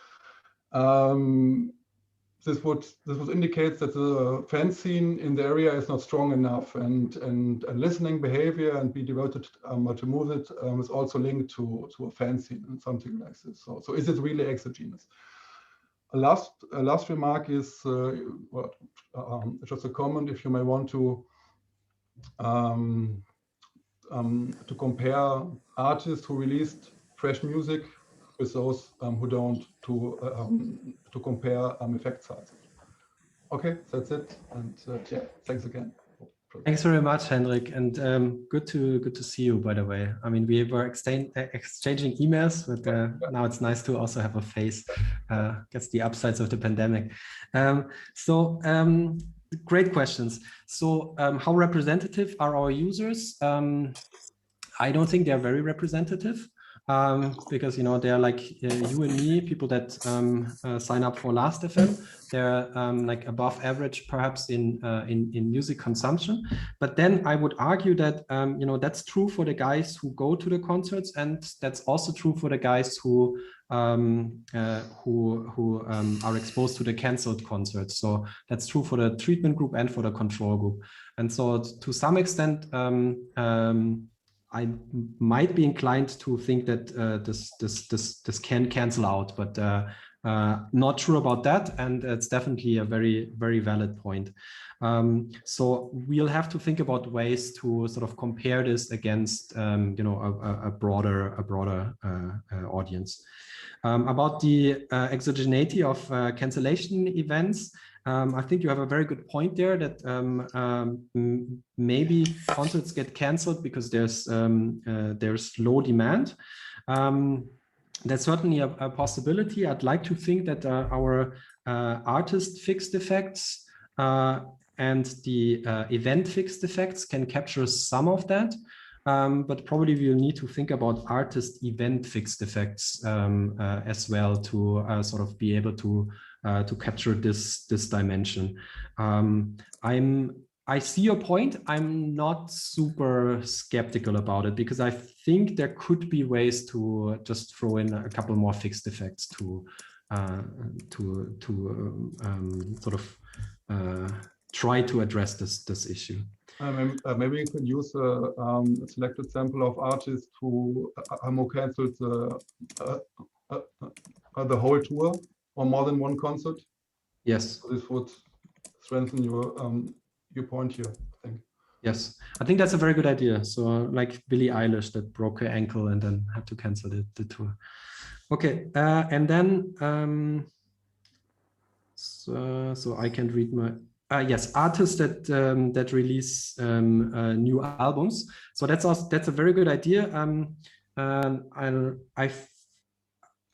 this would indicate that the fan scene in the area is not strong enough, and listening behavior and be devoted to music is also linked to a fan scene and something like this. So is it really exogenous? A last remark is just a comment, if you may want to compare artists who released fresh music with those who don't, to compare effect sizes. Okay, that's it, and yeah, thanks again. Thanks very much, Hendrik, and good to see you. By the way, I mean, we were exchanging emails, but now it's nice to also have a face. Gets the upsides of the pandemic. Great questions. So how representative are our users? I don't think they're very representative. Because they're like you and me, people that sign up for Last.fm. They're like above average, perhaps in music consumption. But then I would argue that that's true for the guys who go to the concerts, and that's also true for the guys who are exposed to the cancelled concerts. So that's true for the treatment group and for the control group. And so to some extent, I might be inclined to think that this can cancel out, but not sure about that. And it's definitely a very, very valid point. So we'll have to think about ways to sort of compare this against a broader audience. About the exogeneity of cancellation events. I think you have a very good point there that maybe concerts get canceled because there's low demand. That's certainly a possibility. I'd like to think that our artist fixed effects and the event fixed effects can capture some of that. But probably we'll need to think about artist event fixed effects as well to sort of be able to capture this dimension. I see your point. I'm not super skeptical about it, because I think there could be ways to just throw in a couple more fixed effects to sort of try to address this issue. Maybe you could use a selected sample of artists who cancelled the whole tour or more than one concert. Yes. So this would strengthen your point here, I think. Yes, I think that's a very good idea. So like Billie Eilish that broke her ankle and then had to cancel the tour. Okay, and then so I can't read Yes, artists that release new albums. So that's a very good idea.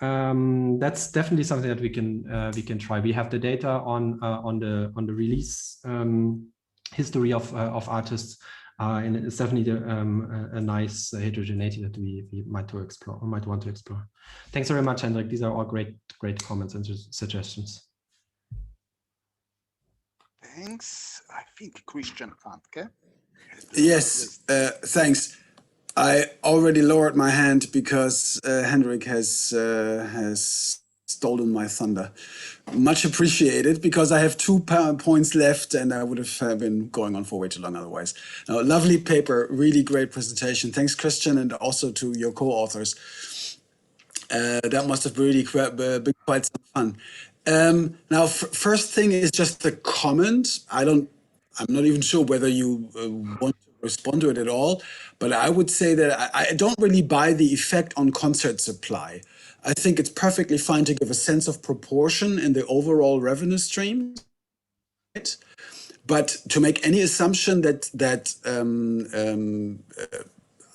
That's definitely something that we can try. We have the data on the release history of artists, and it's definitely a nice heterogeneity that we might want to explore. Thanks very much, Hendrik. These are all great comments and suggestions. Thanks. I think Christian Antke. Yes, thanks. I already lowered my hand because Hendrik has stolen my thunder. Much appreciated, because I have 2 points left and I would have been going on for way too long otherwise. Now, lovely paper, really great presentation. Thanks, Christian, and also to your co-authors. That must have really been quite some fun. Now, first thing is just a comment. I'm not even sure whether you want to respond to it at all, but I would say that I don't really buy the effect on concert supply. I think it's perfectly fine to give a sense of proportion in the overall revenue stream, right? But to make any assumption that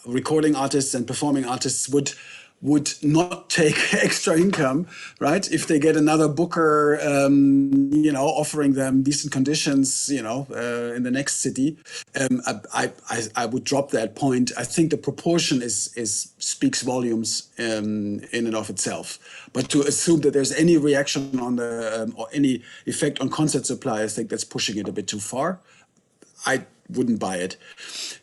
recording artists and performing artists would not take extra income, right? If they get another booker, offering them decent conditions, in the next city, I would drop that point. I think the proportion speaks volumes in and of itself. But to assume that there's any reaction on the or any effect on concert supply, I think that's pushing it a bit too far. I wouldn't buy it.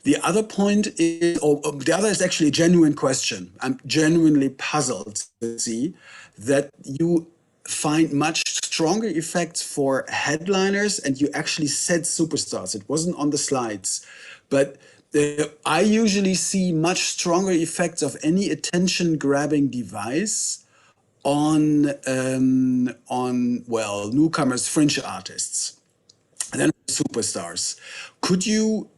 The other point is, the other is actually a genuine question. I'm genuinely puzzled to see that you find much stronger effects for headliners, and you actually said superstars. It wasn't on the slides, but I usually see much stronger effects of any attention-grabbing device on newcomers, fringe artists, and then superstars. Could you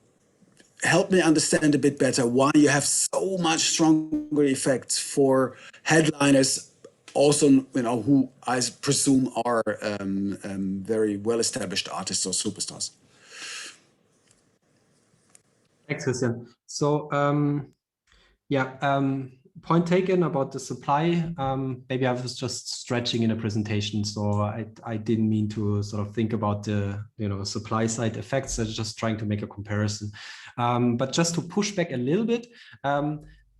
help me understand a bit better why you have so much stronger effects for headliners, also, who I presume are very well-established artists or superstars? Thanks, Christian. So, point taken about the supply. Maybe I was just stretching in a presentation, so I didn't mean to sort of think about the supply side effects. I was just trying to make a comparison. But just to push back a little bit,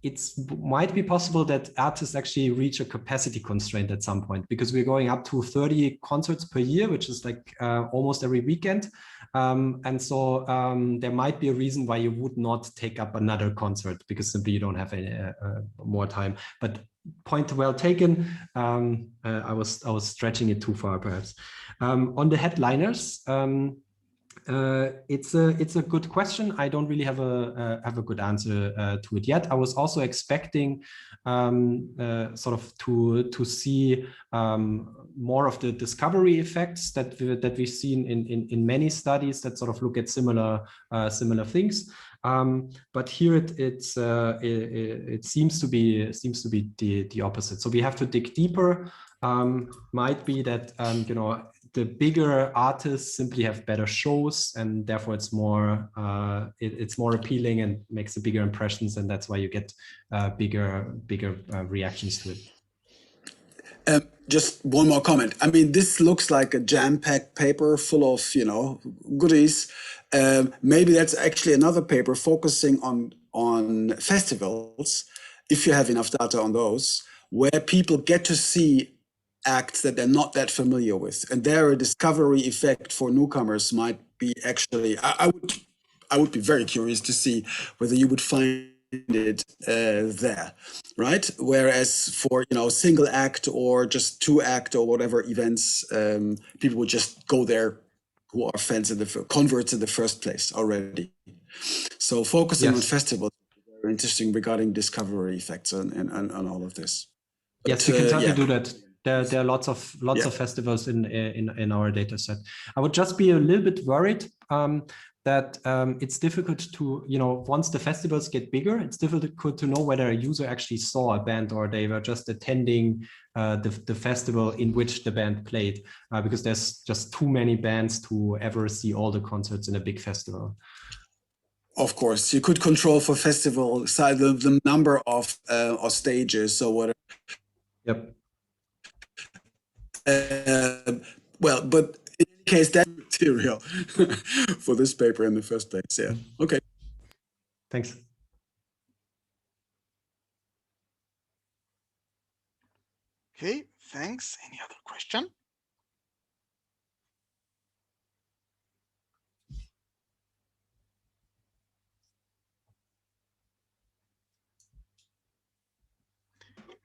it might be possible that artists actually reach a capacity constraint at some point, because we're going up to 30 concerts per year, which is like almost every weekend. And so there might be a reason why you would not take up another concert, because simply you don't have any more time. But point well taken. I was stretching it too far, perhaps. On the headliners, it's a good question. I don't really have a good answer to it yet. I was also expecting sort of to see more of the discovery effects that we've seen in many studies that sort of look at similar things. But here it seems to be the opposite. So we have to dig deeper. Might be that the bigger artists simply have better shows, and therefore it's more appealing and makes a bigger impressions, and that's why you get bigger reactions to it. Just one more comment. I mean, this looks like a jam-packed paper full of goodies. Maybe that's actually another paper focusing on festivals, if you have enough data on those, where people get to see acts that they're not that familiar with, and there a discovery effect for newcomers might be actually. I would be very curious to see whether you would find it there, right? Whereas for single act or just 2-act or whatever events, people would just go there who are fans in converts in the first place already. So focusing on festivals is very interesting regarding discovery effects and all of this. But, yes, we can certainly do that. There are lots of festivals in our data set. I would just be a little bit worried that it's difficult to, once the festivals get bigger, it's difficult to know whether a user actually saw a band or they were just attending the festival in which the band played, because there's just too many bands to ever see all the concerts in a big festival. Of course, you could control for festival side the number of stages. So what? Yep. Well, but in any case, that's material for this paper in the first place. Yeah. Okay. Thanks. Okay, thanks. Any other question?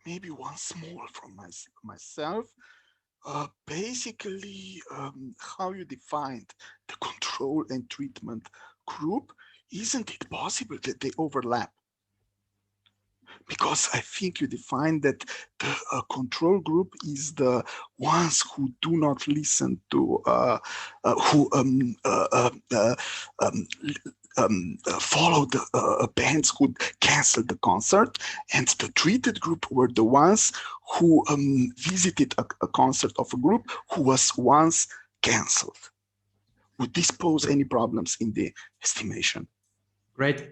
Maybe one small from myself. Basically, how you defined the control and treatment group, isn't it possible that they overlap? Because I think you defined that the control group is the ones who do not listen to, follow the bands who canceled the concert, and the treated group were the ones who visited a concert of a group who was once canceled. Would this pose any problems in the estimation? Great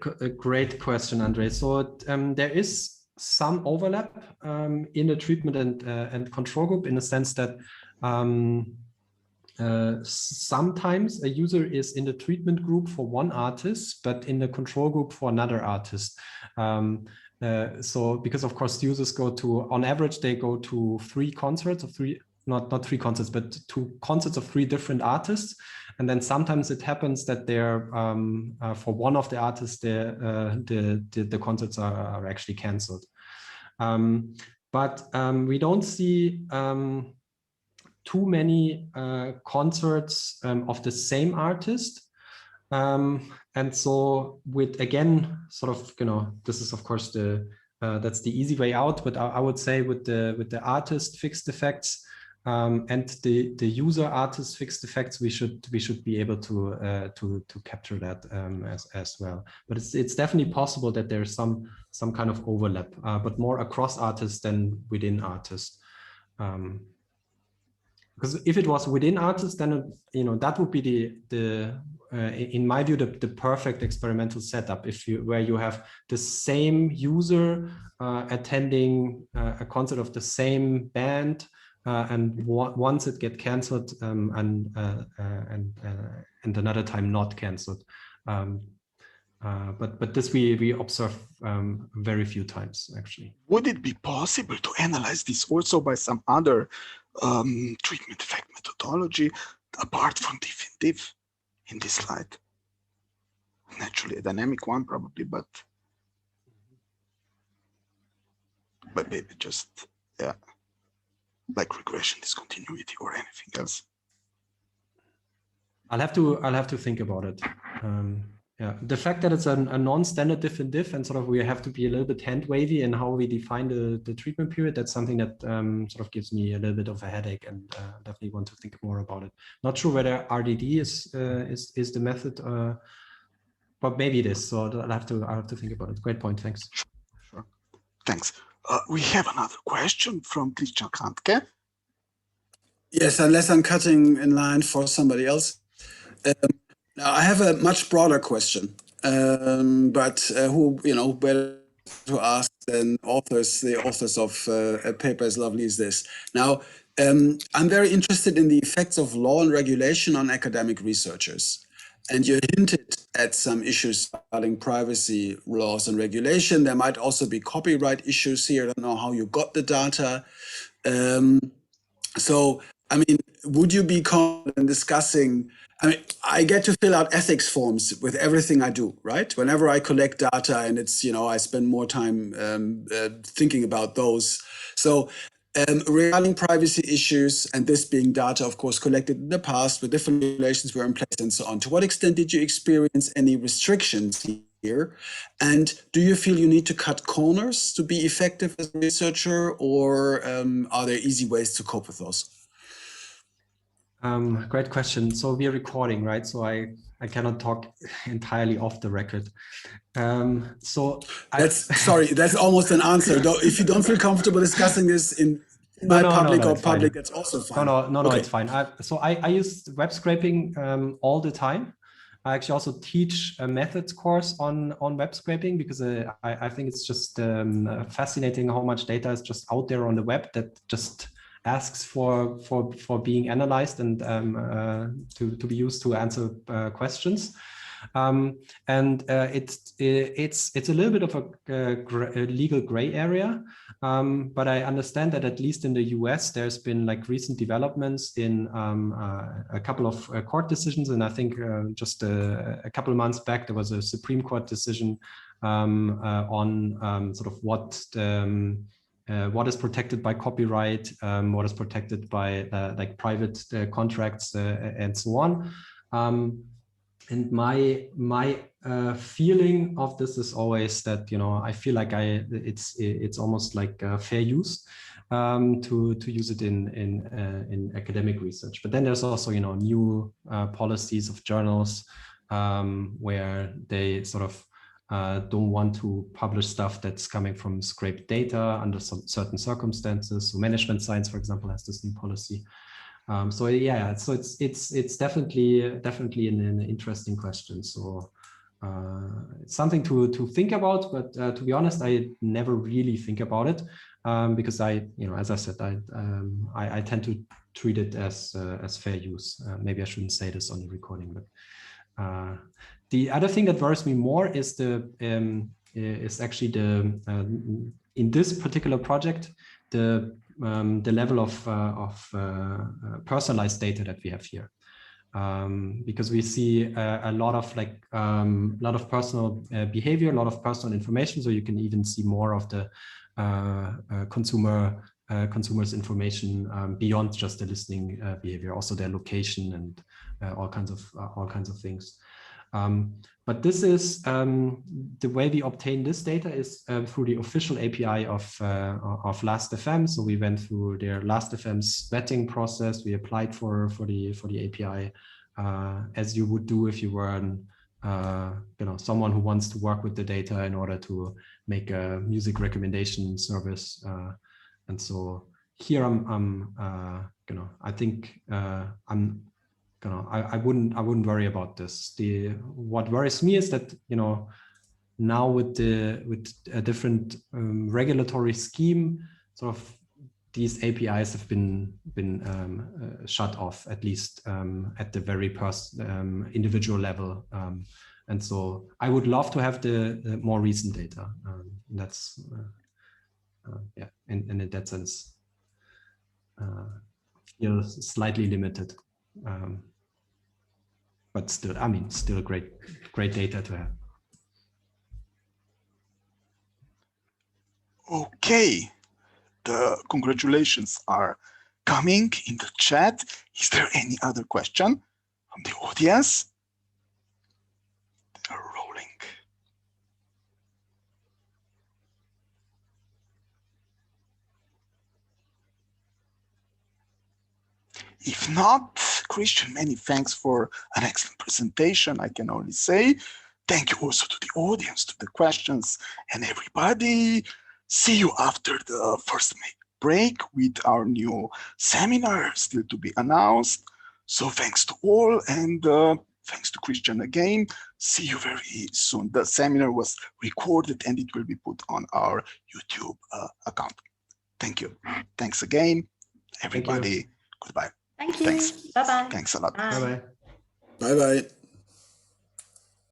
question, Andre. So there is some overlap in the treatment and control group, in the sense that sometimes a user is in the treatment group for one artist, but in the control group for another artist. So because of course users go to, on average, they go to 3 concerts of not 3 concerts, but 2 concerts of 3 different artists. And then sometimes it happens that they're for one of the artists, the concerts are actually canceled. But we don't see too many concerts of the same artist. And so with, again, sort of, this is of course that's the easy way out, but I would say with the artist fixed effects and the user artist fixed effects, we should be able to capture that as well. But it's definitely possible that there's some kind of overlap, but more across artists than within artists. Because if it was within artists, then that would be in my view the perfect experimental setup. Where you have the same user attending a concert of the same band, and once it get cancelled and another time not cancelled. But this we observe very few times, actually. Would it be possible to analyze this also by some other treatment effect methodology apart from diff and diff in this slide? Naturally a dynamic one probably, but maybe just, yeah, like regression discontinuity or anything else. I'll have to think about it. Yeah, the fact that it's a non-standard diff and diff, and sort of we have to be a little bit hand-wavy in how we define the treatment period, that's something that sort of gives me a little bit of a headache, and definitely want to think more about it. Not sure whether RDD is the method, but maybe it is. So I'll have to think about it. Great point. Thanks. Sure. Thanks. We have another question from Christian Kantke. Yes, unless I'm cutting in line for somebody else. Now I have a much broader question, but who better to ask than the authors of a paper as lovely as this. Now, I'm very interested in the effects of law and regulation on academic researchers. And you hinted at some issues regarding privacy laws and regulation. There might also be copyright issues here. I don't know how you got the data. So, I mean, would you be confident in discussing? I mean, I get to fill out ethics forms with everything I do, right? Whenever I collect data, and it's, I spend more time thinking about those. So regarding privacy issues, and this being data, of course, collected in the past with different regulations were in place and so on, to what extent did you experience any restrictions here? And do you feel you need to cut corners to be effective as a researcher, or are there easy ways to cope with those? Great question. So we are recording, right? So I cannot talk entirely off the record. Sorry, that's almost an answer. Though, if you don't feel comfortable discussing this in my public or public, that's also fine. No, okay. It's fine. I use web scraping all the time. I actually also teach a methods course on web scraping because I think it's just fascinating how much data is just out there on the web that just asks for being analyzed and to be used to answer questions. It's a little bit of a legal gray area, but I understand that at least in the US, there's been like recent developments in a couple of court decisions, and I think just a couple of months back there was a Supreme Court decision on sort of what is protected by copyright, what is protected by like private contracts and so on. And my feeling of this is always that, you know, I feel like it's almost like fair use to use it in academic research. But then there's also, you know, new policies of journals where they sort of don't want to publish stuff that's coming from scraped data under some certain circumstances. So management science, for example, has this new policy. So yeah, so it's definitely an interesting question. So it's something to think about, but to be honest, I never really think about it because you know, as I said, I tend to treat it as fair use. Maybe I shouldn't say this on the recording, but the other thing that worries me more is actually in this particular project the level of personalized data that we have here, because we see a lot of personal behavior, a lot of personal information. So you can even see more of the consumer's information beyond just the listening behavior, also their location and all kinds of things. But this is the way we obtain this data is through the official API of Last.fm. So we went through their Last.fm's vetting process. We applied for the API as you would do if you were you know, someone who wants to work with the data in order to make a music recommendation service. And so here I'm you know, I think you know, I wouldn't worry about this. What worries me is that, you know, now with a different regulatory scheme, sort of these APIs have been shut off, at least at the very individual level. And so I would love to have the more recent data. That's yeah, and in that sense, feel slightly limited. But still, I mean, still great data to have. Okay, the congratulations are coming in the chat. Is there any other question from the audience? They are rolling. If not, Christian, many thanks for an excellent presentation. I can only say thank you also to the audience, to the questions, and everybody. See you after the first break with our new seminar still to be announced. So thanks to all, and thanks to Christian again. See you very soon. The seminar was recorded and it will be put on our YouTube account. Thank you. Thanks again, everybody. Goodbye. Thank you. Thanks. Bye-bye. Thanks a lot. Bye-bye. Bye-bye.